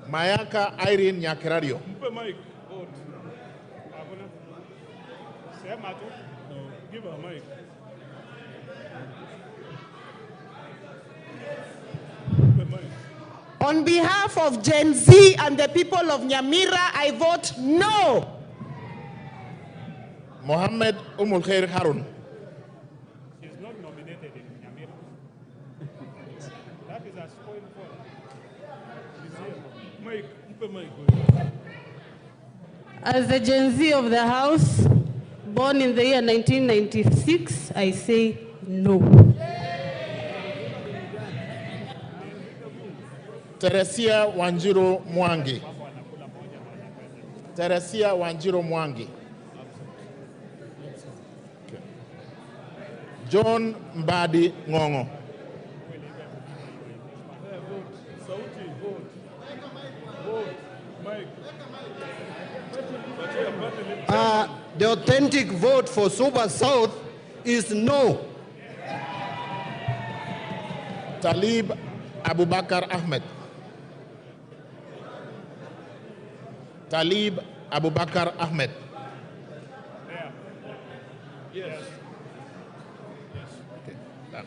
Mayaka Irene Nyakerario. Mpe mic. Vote. Sema tu. No, give her a mic. On behalf of Gen Z and the people of Nyamira, I vote no. Mohammed Umul Khair Harun. She's not nominated in Nyamira. That is a spoil for her. She's here. Mic. Mpe mic. As a Gen Z of the House, born in the year 1996, I say no. Teresia Wanjiro Mwangi. Teresia Wanjiro Mwangi. Okay. John Mbadi Ngongo. The authentic vote for Suba South is no. Talib Abubakar Ahmed. Talib Abubakar Ahmed. Yes. Okay, done.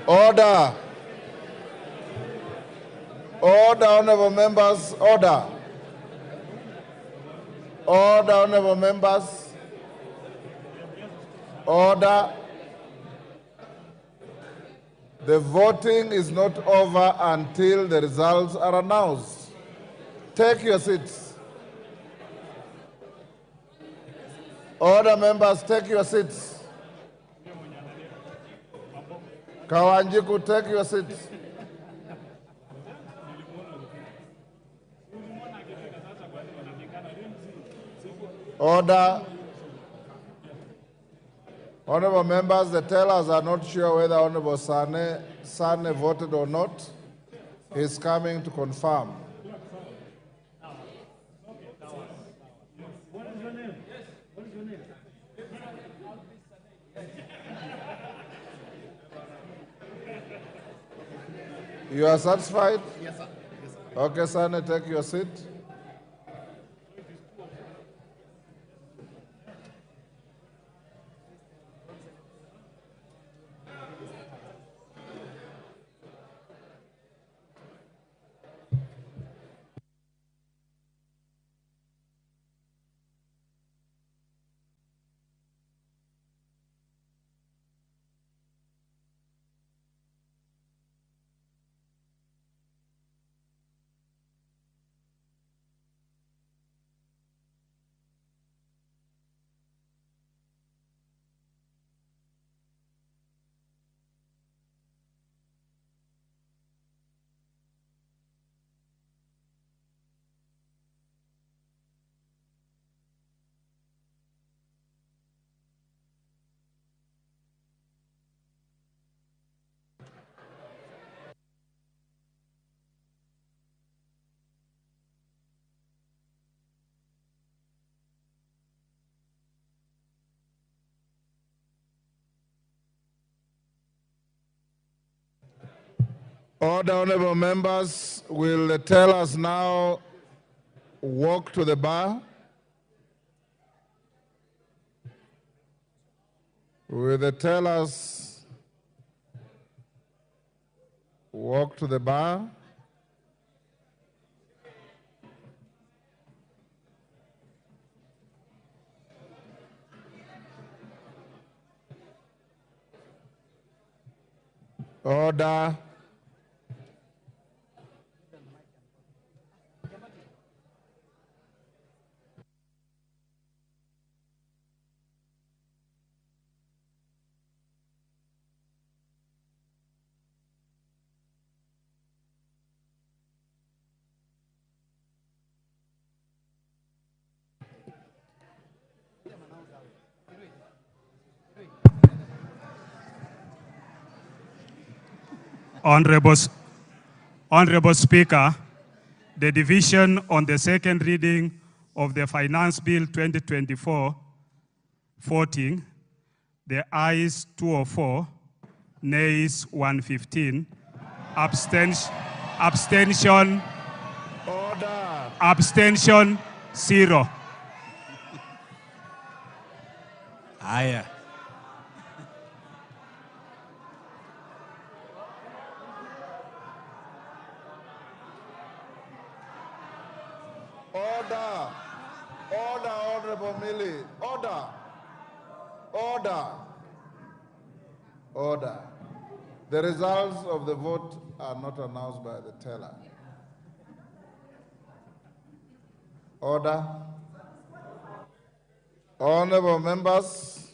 Order. Order, honorable members, order. Order, honorable members. Order. The voting is not over until the results are announced. Take your seats. Order, members, take your seats. Kawanjiku, take your seats. Order. Honorable members, the tellers are not sure whether Honorable Sane voted or not. He's coming to confirm. You are satisfied? Yes, sir. Yes, sir. Okay, Sane, take your seat. Order, honorable members, will the tellers now walk to the bar? Will the tellers walk to the bar? Order. Honorable Speaker, the division on the second reading of the Finance Bill 2024 voting, the ayes 204, nays 115, abstention, Order. abstention 0. Haya. Order. Order, Honorable Millie. Order. Order. Order. The results of the vote are not announced by the teller. Order. Honorable members,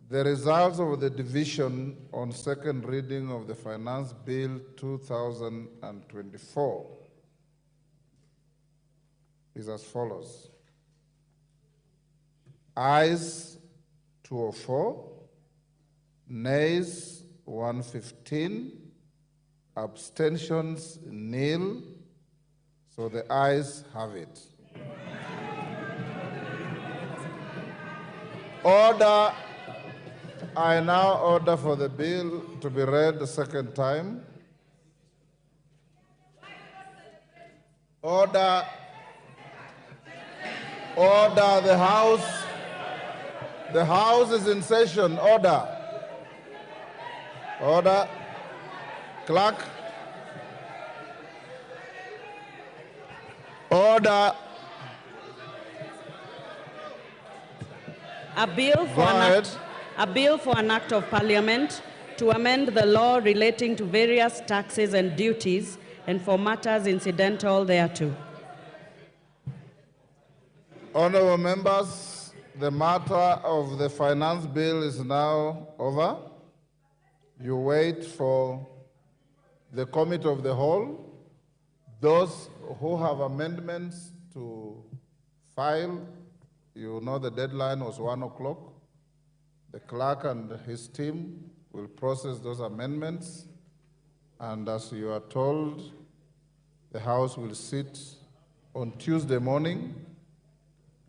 the results of the division on second reading of the Finance Bill 2024 is as follows. Ayes 204, nays 115, abstentions nil, so the ayes have it. Order. I now order for the bill to be read the second time. Order. Order, the House. The House is in session. Order. Order. Clerk. Order. A bill for an act of parliament to amend the law relating to various taxes and duties and for matters incidental thereto. Honorable members, the matter of the finance bill is now over. You wait for the committee of the whole. Those who have amendments to file, you know the deadline was 1 o'clock. The clerk and his team will process those amendments. And as you are told, the House will sit on Tuesday morning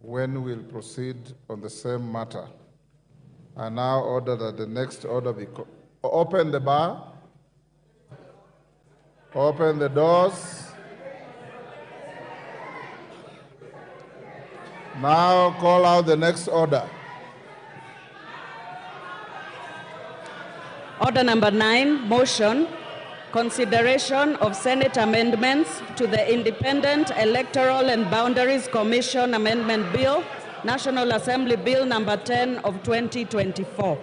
when we'll proceed on the same matter. I now order that the next order be open the bar, open the doors. Now call out the next order. Order number 9, motion, consideration of Senate amendments to the Independent Electoral and Boundaries Commission Amendment Bill, National Assembly Bill number 10 of 2024.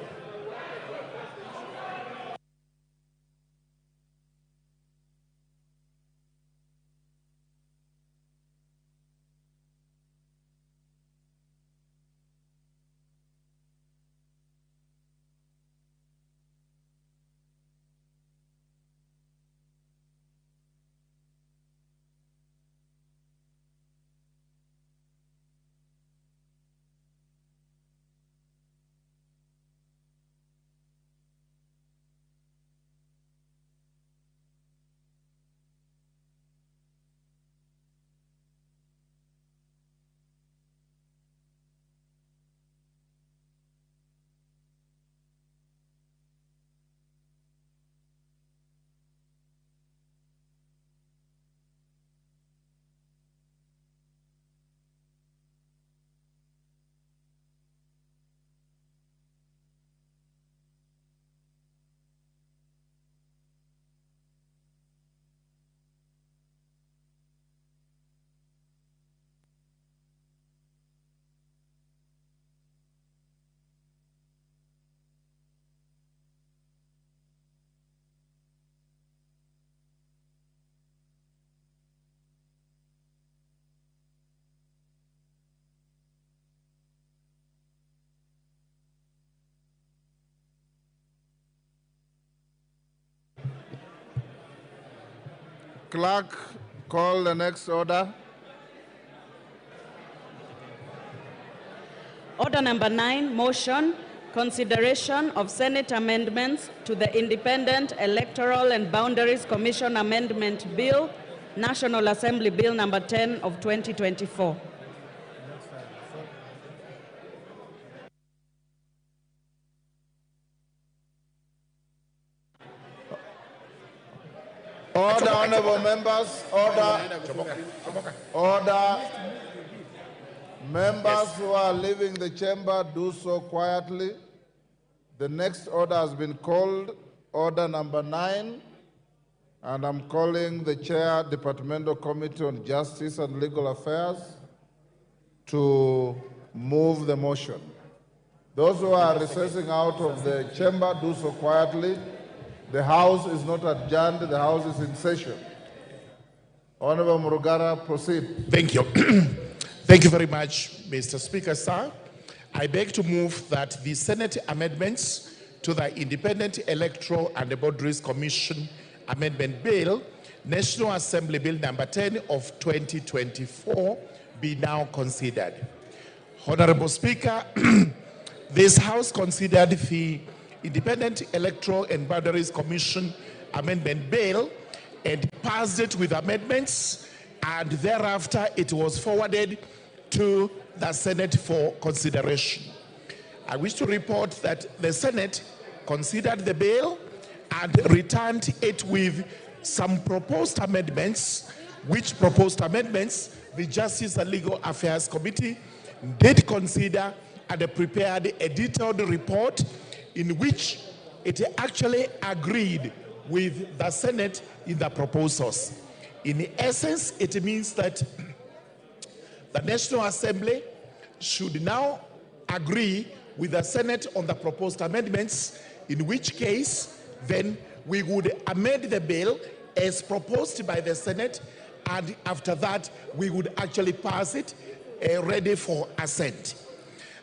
Clerk, call the next order. Order number 9, motion, consideration of Senate amendments to the Independent Electoral and Boundaries Commission Amendment Bill, National Assembly Bill number 10 of 2024. Order, honorable members, order. Order. Members who are leaving the chamber, do so quietly. The next order has been called, order number 9, and I'm calling the Chair, Departmental Committee on Justice and Legal Affairs to move the motion. Those who are recessing out of the chamber, do so quietly. The House is not adjourned, the House is in session. Honorable Murugara, proceed. Thank you. Thank you very much, Mr. Speaker, sir. I beg to move that the Senate amendments to the Independent Electoral and Boundaries Commission Amendment Bill, National Assembly Bill number 10 of 2024, be now considered. Honorable Speaker, this House considered the Independent Electoral and Boundaries Commission Amendment Bill and passed it with amendments, and thereafter it was forwarded to the Senate for consideration. I wish to report that the Senate considered the bill and returned it with some proposed amendments, which proposed amendments the Justice and Legal Affairs Committee did consider and prepared a detailed report in which it actually agreed with the Senate in the proposals. In essence, it means that the National Assembly should now agree with the Senate on the proposed amendments, in which case then we would amend the bill as proposed by the Senate, and after that we would actually pass it ready for assent.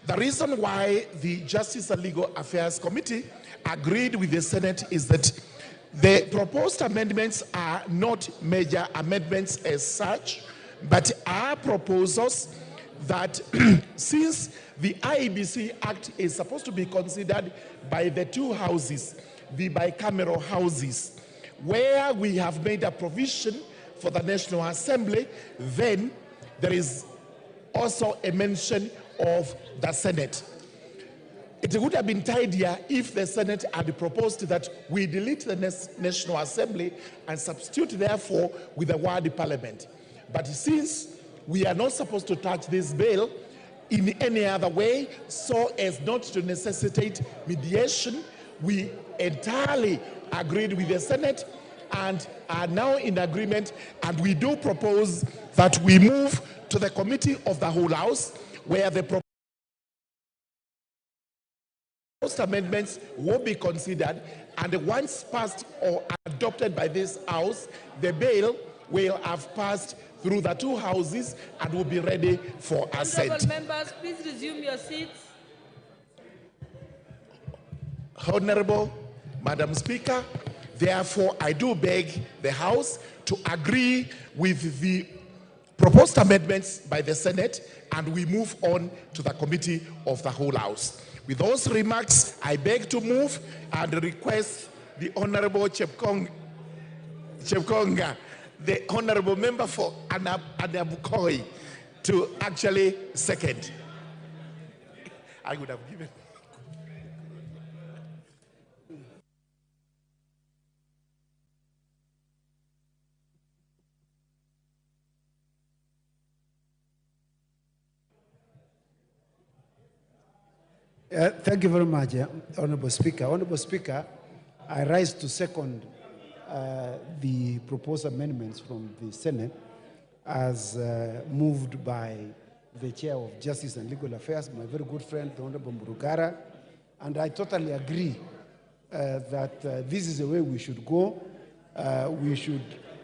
The reason why the Justice and Legal Affairs Committee agreed with the Senate is that the proposed amendments are not major amendments as such, but are proposals that since the IEBC Act is supposed to be considered by the two houses, the bicameral houses, where we have made a provision for the National Assembly, then there is also a mention of the Senate. It would have been tidier if the Senate had proposed that we delete the National Assembly and substitute therefore with the word Parliament. But since we are not supposed to touch this bill in any other way so as not to necessitate mediation, we entirely agreed with the Senate and are now in agreement, and we do propose that we move to the Committee of the Whole House, where the proposed amendments will be considered, and once passed or adopted by this House, the bill will have passed through the two houses and will be ready for assent. Honorable members, please resume your seats. Honorable Madam Speaker, therefore I do beg the House to agree with the proposed amendments by the Senate, and we move on to the Committee of the Whole House. With those remarks, I beg to move and request the Honorable Chepkonga, the Honorable Member for Anabukoi, to actually second. I would have given. Thank you very much, Honorable Speaker. Honorable Speaker, I rise to second the proposed amendments from the Senate as moved by the Chair of Justice and Legal Affairs, my very good friend, the Honorable Murugara, and I totally agree that this is the way we should go. We should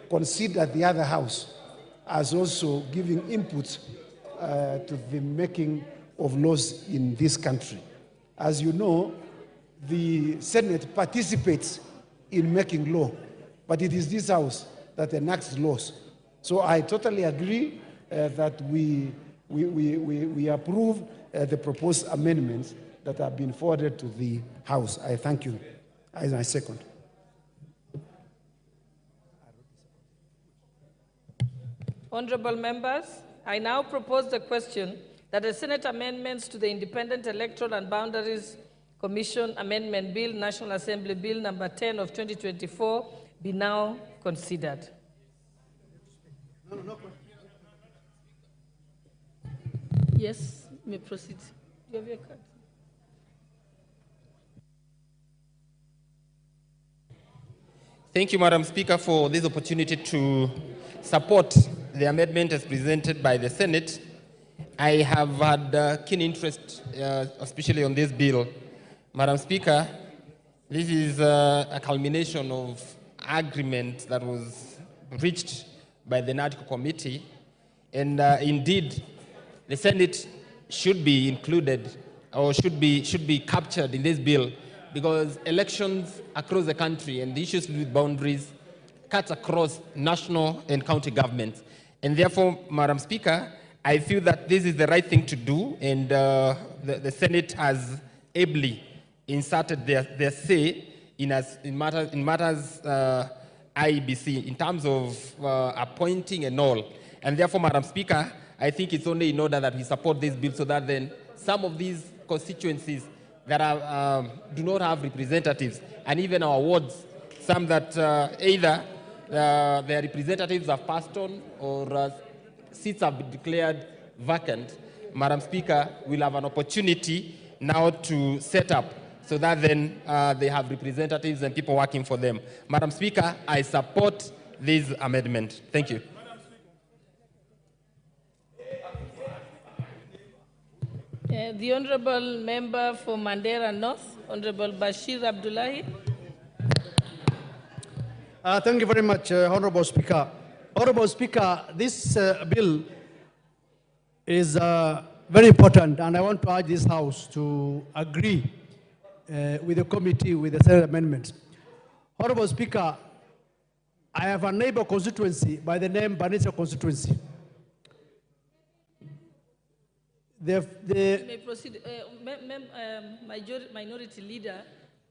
consider the other house as also giving input to the making of laws in this country. As you know, the Senate participates in making law, but it is this House that enacts laws. So I totally agree that we approve the proposed amendments that have been forwarded to the House. I thank you. I second. Honorable members, I now propose the question that the Senate amendments to the Independent Electoral and Boundaries Commission Amendment Bill, National Assembly Bill number 10 of 2024, be now considered. Yes, you may proceed. Do you have your card? Thank you, Madam Speaker, for this opportunity to support the amendment as presented by the Senate. I have had keen interest, especially on this bill. Madam Speaker, this is a culmination of agreement that was reached by the NADCO committee, and indeed, the Senate should be included or should be captured in this bill, because elections across the country and the issues with boundaries cuts across national and county governments. And therefore, Madam Speaker, I feel that this is the right thing to do, and the Senate has ably inserted their say in matters IEBC in terms of appointing and all. And therefore, Madam Speaker, I think it's only in order that we support this bill so that then some of these constituencies that are, do not have representatives, and even our wards, some that either their representatives have passed on or seats have been declared vacant, Madam Speaker, will have an opportunity now to set up so that then they have representatives and people working for them. Madam Speaker, I support this amendment. Thank you. The Honourable Member for Mandera North, Honourable Bashir Abdullahi. Thank you very much, Honourable Speaker. Honourable Speaker, this bill is very important, and I want to urge this House to agree with the committee with the Senate amendments. Honourable Speaker, I have a neighbor constituency by the name Banisa constituency. You may proceed. Minority Leader,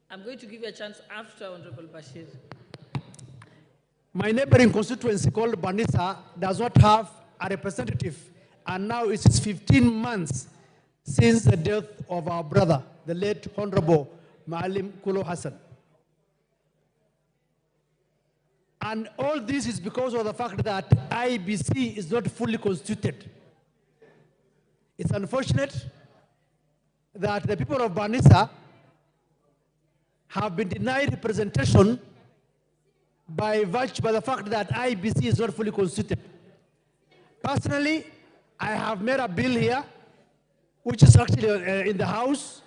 I'm going to give you a chance after Honourable Bashir. My neighboring constituency called Banisa does not have a representative, and now it is 15 months since the death of our brother, the late Honorable Maalim Kulo Hassan. And all this is because of the fact that IBC is not fully constituted. It's unfortunate that the people of Banisa have been denied representation by the fact that IBC is not fully constituted. Personally, I have made a bill here, which is actually in the House,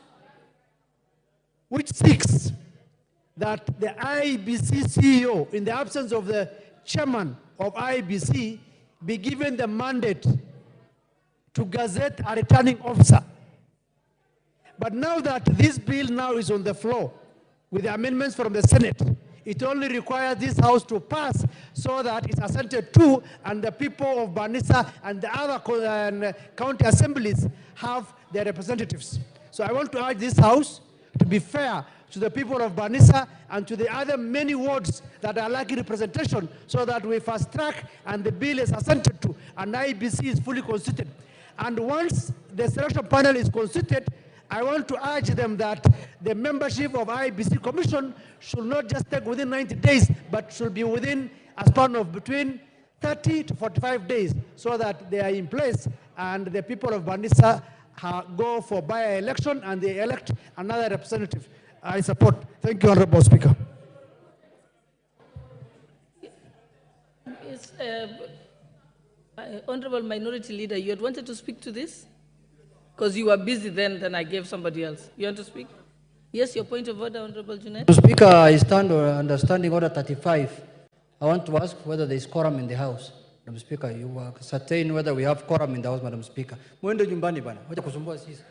which seeks that the IBC CEO, in the absence of the chairman of IBC, be given the mandate to gazette a returning officer. But now that this bill now is on the floor with the amendments from the Senate, it only requires this House to pass so that it's assented to, and the people of Banisa and the other county assemblies have their representatives. So I want to urge this House to be fair to the people of Banisa and to the other many wards that are lacking representation, so that we fast track and the bill is assented to and IBC is fully constituted. And once the selection panel is constituted, I want to urge them that the membership of IBC Commission should not just take within 90 days, but should be within a span of between 30 to 45 days, so that they are in place and the people of Banisa go for by-election and they elect another representative. I support. Thank you, Honorable Speaker. Yes, Honourable Minority Leader, you had wanted to speak to this? Because you were busy then I gave somebody else. You want to speak? Yes, your point of order, Honourable Junet. Speaker, I stand on understanding order 35. I want to ask whether there is quorum in the House. Madam Speaker, you are certain whether we have quorum in the House, Madam Speaker. Mwende nyumbani bana. Wacha kusumbua sisi.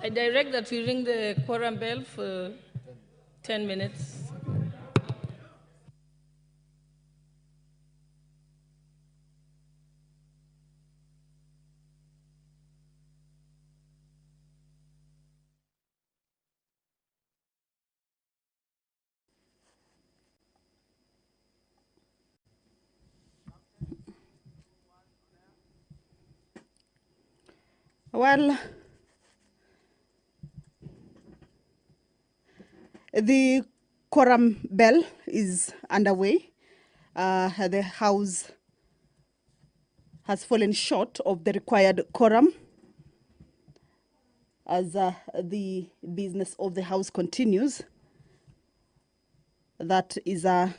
I direct that we ring the quorum bell for 10 minutes. Well, the quorum bell is underway. The House has fallen short of the required quorum as the business of the House continues. That is an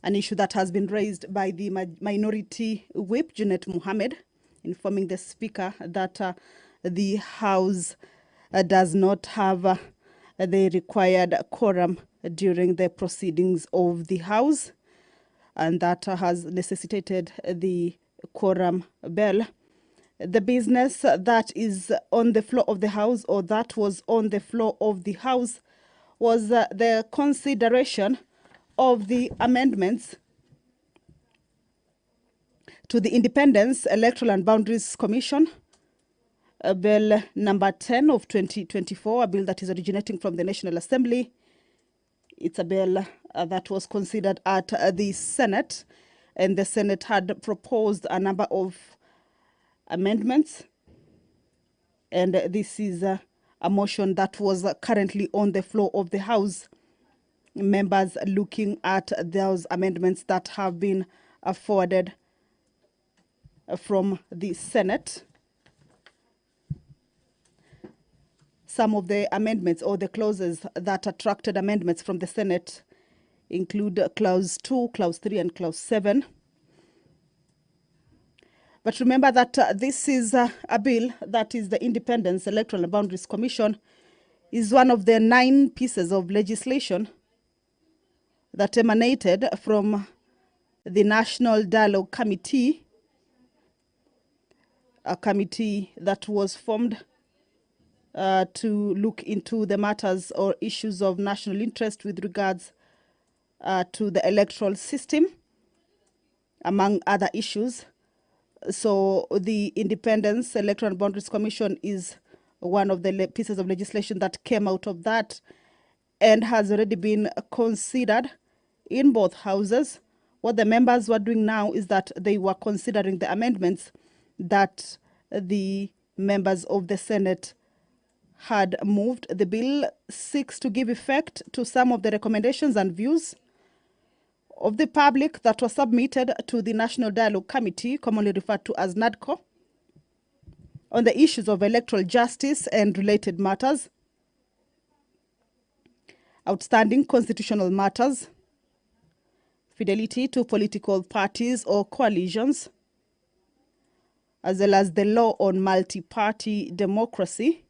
issue that has been raised by the Minority Whip, Junet Mohammed, informing the Speaker that the House does not have the required quorum during the proceedings of the House, and that has necessitated the quorum bell. The business that is on the floor of the House, or that was on the floor of the House, was the consideration of the amendments to the Independence, Electoral and Boundaries Commission, Bill number 10 of 2024, a bill that is originating from the National Assembly. It's a bill that was considered at the Senate, and the Senate had proposed a number of amendments, and this is a motion that was currently on the floor of the House. Members looking at those amendments that have been forwarded from the Senate. Some of the amendments or the clauses that attracted amendments from the Senate include Clause 2, Clause 3, and Clause 7. But remember that this is a bill that is the Independence Electoral and Boundaries Commission is one of the 9 pieces of legislation that emanated from the National Dialogue Committee, a committee that was formed to look into the matters or issues of national interest with regards to the electoral system, among other issues. So the Independence Electoral and Boundaries Commission is one of the pieces of legislation that came out of that and has already been considered in both houses. What the members were doing now is that they were considering the amendments that the members of the Senate had moved. The bill seeks to give effect to some of the recommendations and views of the public that were submitted to the National Dialogue Committee, commonly referred to as NADCO, on the issues of electoral justice and related matters, outstanding constitutional matters, fidelity to political parties or coalitions, as well as the law on multi-party democracy.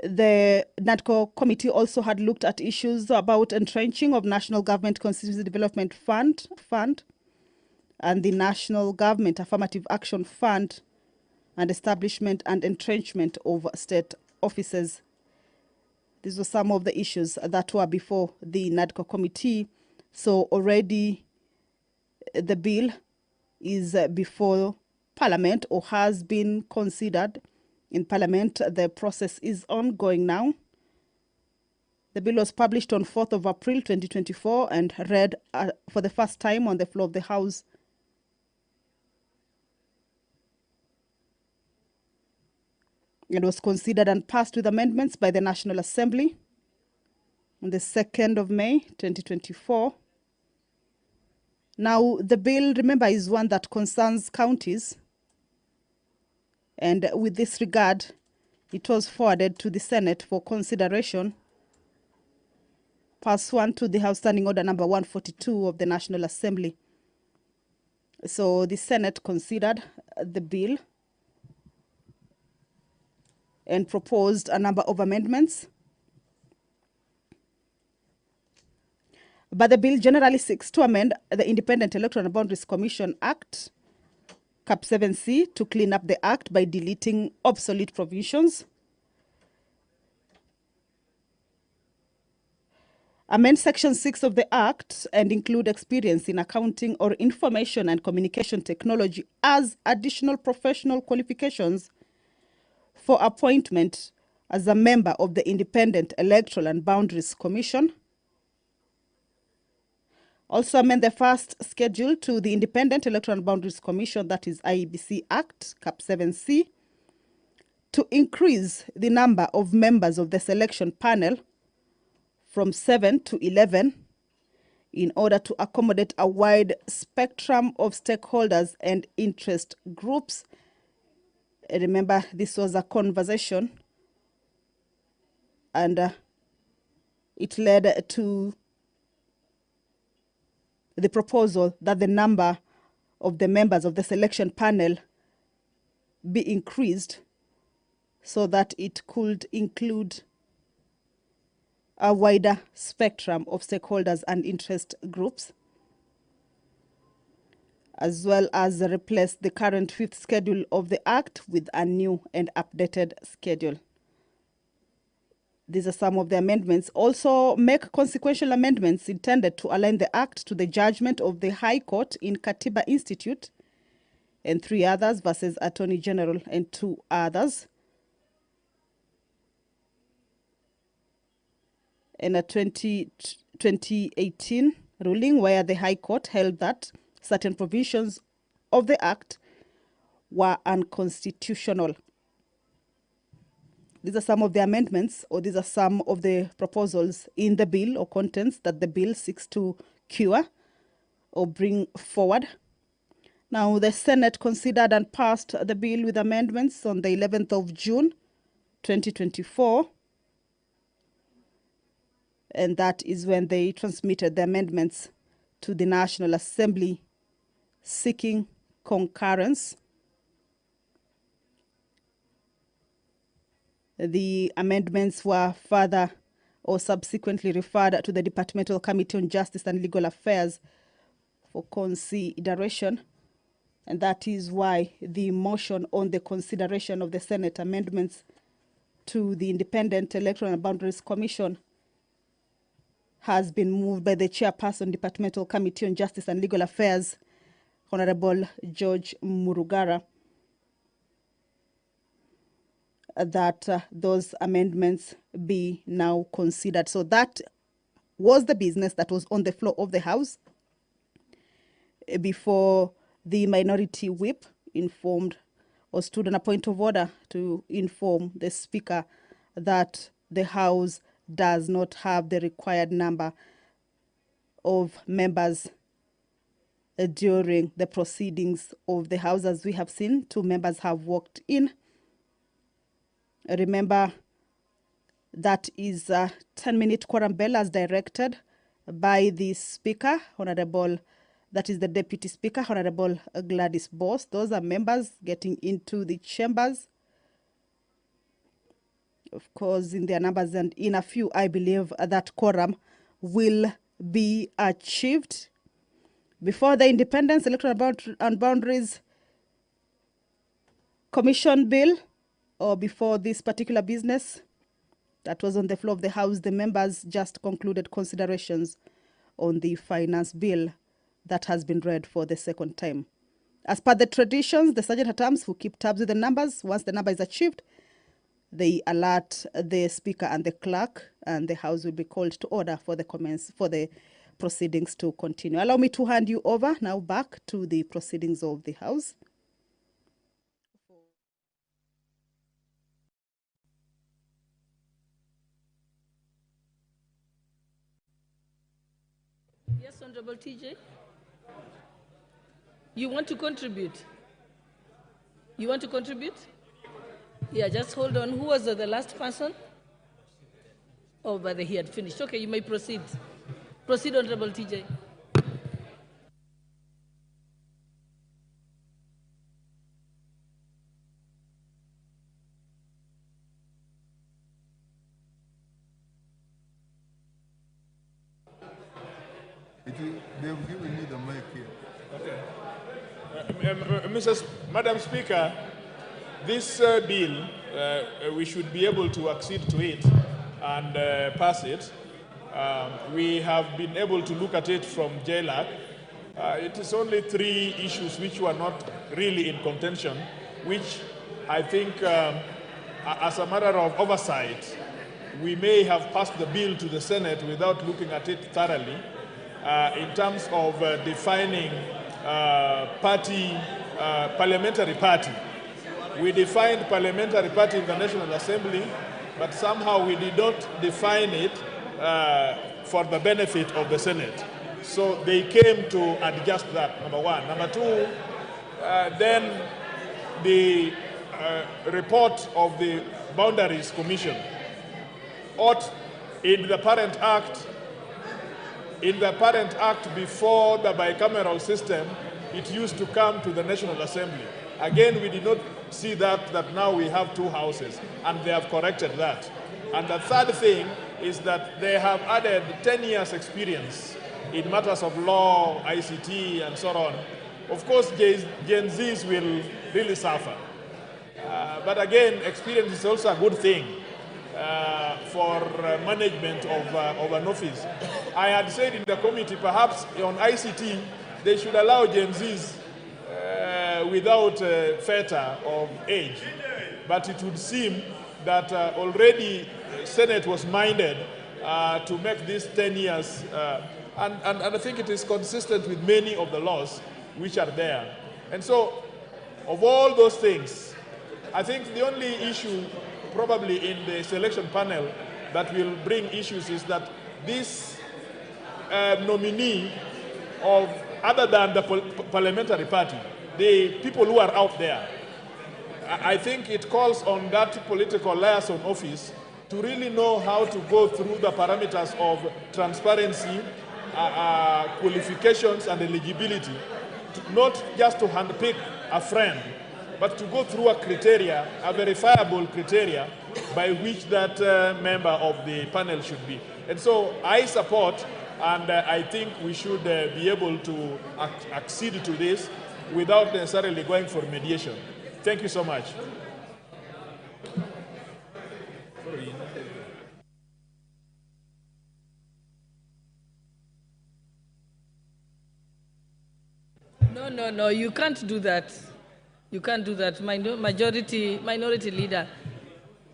The NADCO committee also had looked at issues about entrenching of National Government Constituency Development Fund and the National Government Affirmative Action Fund and establishment and entrenchment of state offices. These were some of the issues that were before the NADCO committee. So already the bill is before Parliament or has been considered in Parliament. The process is ongoing now. The bill was published on 4th of April 2024 and read for the first time on the floor of the House. It was considered and passed with amendments by the National Assembly on the 2nd of May 2024. Now, the bill, remember, is one that concerns counties. And with this regard, it was forwarded to the Senate for consideration pursuant to the House Standing Order number 142 of the National Assembly. So the Senate considered the bill and proposed a number of amendments. But the bill generally seeks to amend the Independent Electoral and Boundaries Commission Act, Cap 7C, to clean up the Act by deleting obsolete provisions, amend Section 6 of the Act and include experience in accounting or information and communication technology as additional professional qualifications for appointment as a member of the Independent Electoral and Boundaries Commission. Also amend the first schedule to the Independent Electoral and Boundaries Commission, that is IEBC Act, Cap 7C, to increase the number of members of the selection panel from 7 to 11 in order to accommodate a wide spectrum of stakeholders and interest groups. Remember, this was a conversation and it led to the proposal that the number of the members of the selection panel be increased so that it could include a wider spectrum of stakeholders and interest groups, as well as replace the current 5th schedule of the Act with a new and updated schedule. These are some of the amendments. Also, make consequential amendments intended to align the Act to the judgment of the High Court in Katiba Institute and 3 others versus Attorney General and 2 others. in a 2018 ruling where the High Court held that certain provisions of the Act were unconstitutional. These are some of the amendments, or these are some of the proposals in the bill or contents that the bill seeks to cure or bring forward. Now, the Senate considered and passed the bill with amendments on the 11th of June, 2024. And that is when they transmitted the amendments to the National Assembly seeking concurrence. The amendments were further or subsequently referred to the Departmental Committee on Justice and Legal Affairs for consideration. And that is why the motion on the consideration of the Senate amendments to the Independent Electoral and Boundaries Commission has been moved by the Chairperson, Departmental Committee on Justice and Legal Affairs, Honorable George Murugara, that those amendments be now considered. So that was the business that was on the floor of the House before the minority whip informed or stood on a point of order to inform the Speaker that the House does not have the required number of members during the proceedings of the House. As we have seen, 2 members have walked in. Remember, that is a 10-minute quorum bell as directed by the Speaker, Honorable, that is the Deputy Speaker, Honorable Gladys Boss. Those are members getting into the chambers, of course, in their numbers, and in a few, I believe that quorum will be achieved before the Independence, Electoral and Boundaries Commission bill, or before this particular business that was on the floor of the House. The members just concluded considerations on the finance bill that has been read for the second time. As per the traditions, the sergeant-at-arms who keep tabs with the numbers, once the number is achieved, they alert the Speaker and the clerk, and the House will be called to order for the proceedings to continue. Allow me to hand you over now back to the proceedings of the House. Yes, Honorable TJ. You want to contribute? You want to contribute? Yeah, just hold on. Who was the last person? Oh, but he had finished. Okay, you may proceed. Proceed, Honorable TJ. They've given me the mic here. Okay. Madam Speaker, this bill, we should be able to accede to it and pass it. We have been able to look at it from JLAC. It is only 3 issues which were not really in contention, which I think, as a matter of oversight, we may have passed the bill to the Senate without looking at it thoroughly. In terms of defining parliamentary party. We defined parliamentary party in the National Assembly, but somehow we did not define it for the benefit of the Senate. So they came to adjust that, number 1. Number 2, then the report of the Boundaries Commission ought in the parent act. In the parent act before the bicameral system, it used to come to the National Assembly. Again, we did not see that now we have 2 houses, and they have corrected that. And the third thing is that they have added 10 years experience in matters of law, ICT, and so on. Of course, Gen Zs will really suffer. But again, experience is also a good thing. For management of an office. I had said in the committee, perhaps on ICT, they should allow Gen Zs without fetter of age. But it would seem that already Senate was minded to make this 10 years. And I think it is consistent with many of the laws which are there. And so, of all those things, I think the only issue probably in the selection panel that will bring issues is that this nominee of other than the parliamentary party, the people who are out there, I think it calls on that political liaison office to really know how to go through the parameters of transparency, qualifications and eligibility, not just to handpick a friend, but to go through a criteria, a verifiable criteria by which that member of the panel should be. And so I support, and I think we should be able to accede to this without necessarily going for mediation. Thank you so much. No, you can't do that. You can't do that. Minority leader.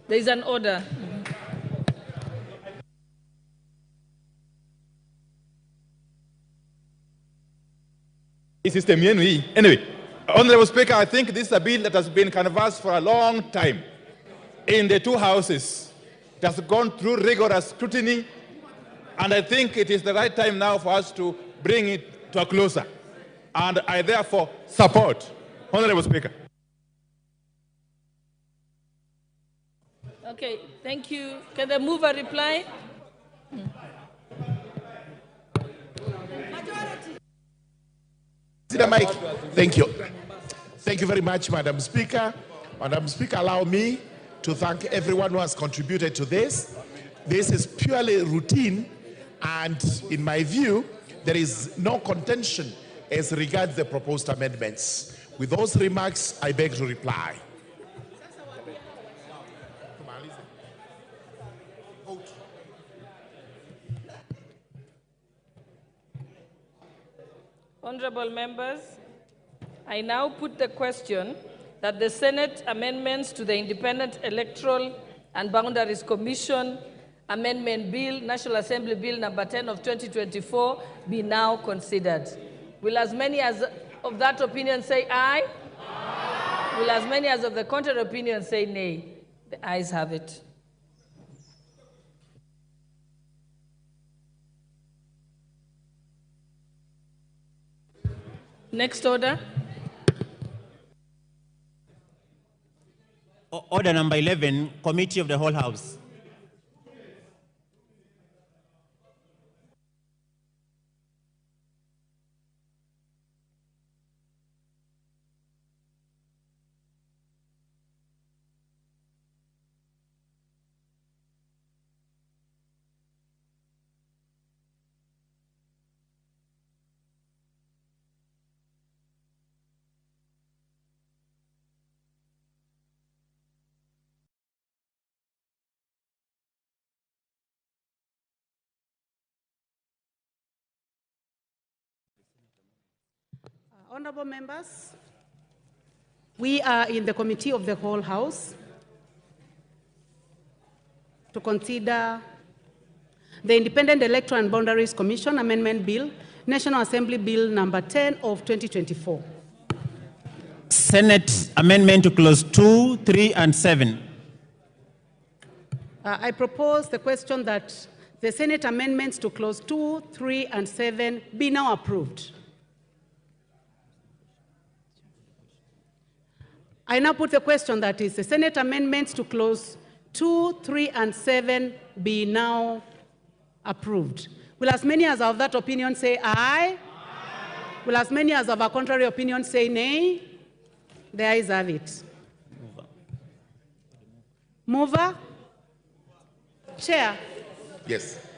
There is an order. System anyway, Honorable Speaker, I think this is a bill that has been canvassed for a long time in the two houses. It has gone through rigorous scrutiny, and I think it is the right time now for us to bring it to a closer. And I therefore support. Honorable Speaker. Okay, thank you. Can the mover reply? The mic. Thank you. Thank you very much, Madam Speaker. Madam Speaker, allow me to thank everyone who has contributed to this. This is purely routine, and in my view, there is no contention as regards the proposed amendments. With those remarks, I beg to reply. Honorable members, I now put the question that the Senate amendments to the Independent Electoral and Boundaries Commission Amendment Bill, National Assembly Bill number 10 of 2024, be now considered. Will as many as of that opinion say aye? Aye. Will as many as of the contrary opinion say nay? The ayes have it. Next order. Order number 11, Committee of the Whole House. Honorable members, we are in the Committee of the Whole House to consider the Independent Electoral and Boundaries Commission Amendment Bill, National Assembly Bill number 10 of 2024. Senate amendment to clause 2, 3, and 7. I propose the question that the Senate amendments to clause 2, 3, and 7 be now approved. I now put the question that is the Senate amendments to clause 2, 3, and 7 be now approved. Will as many as of that opinion say aye? Aye. Will as many as of a contrary opinion say nay? The ayes have it. Mover? Chair? Yes.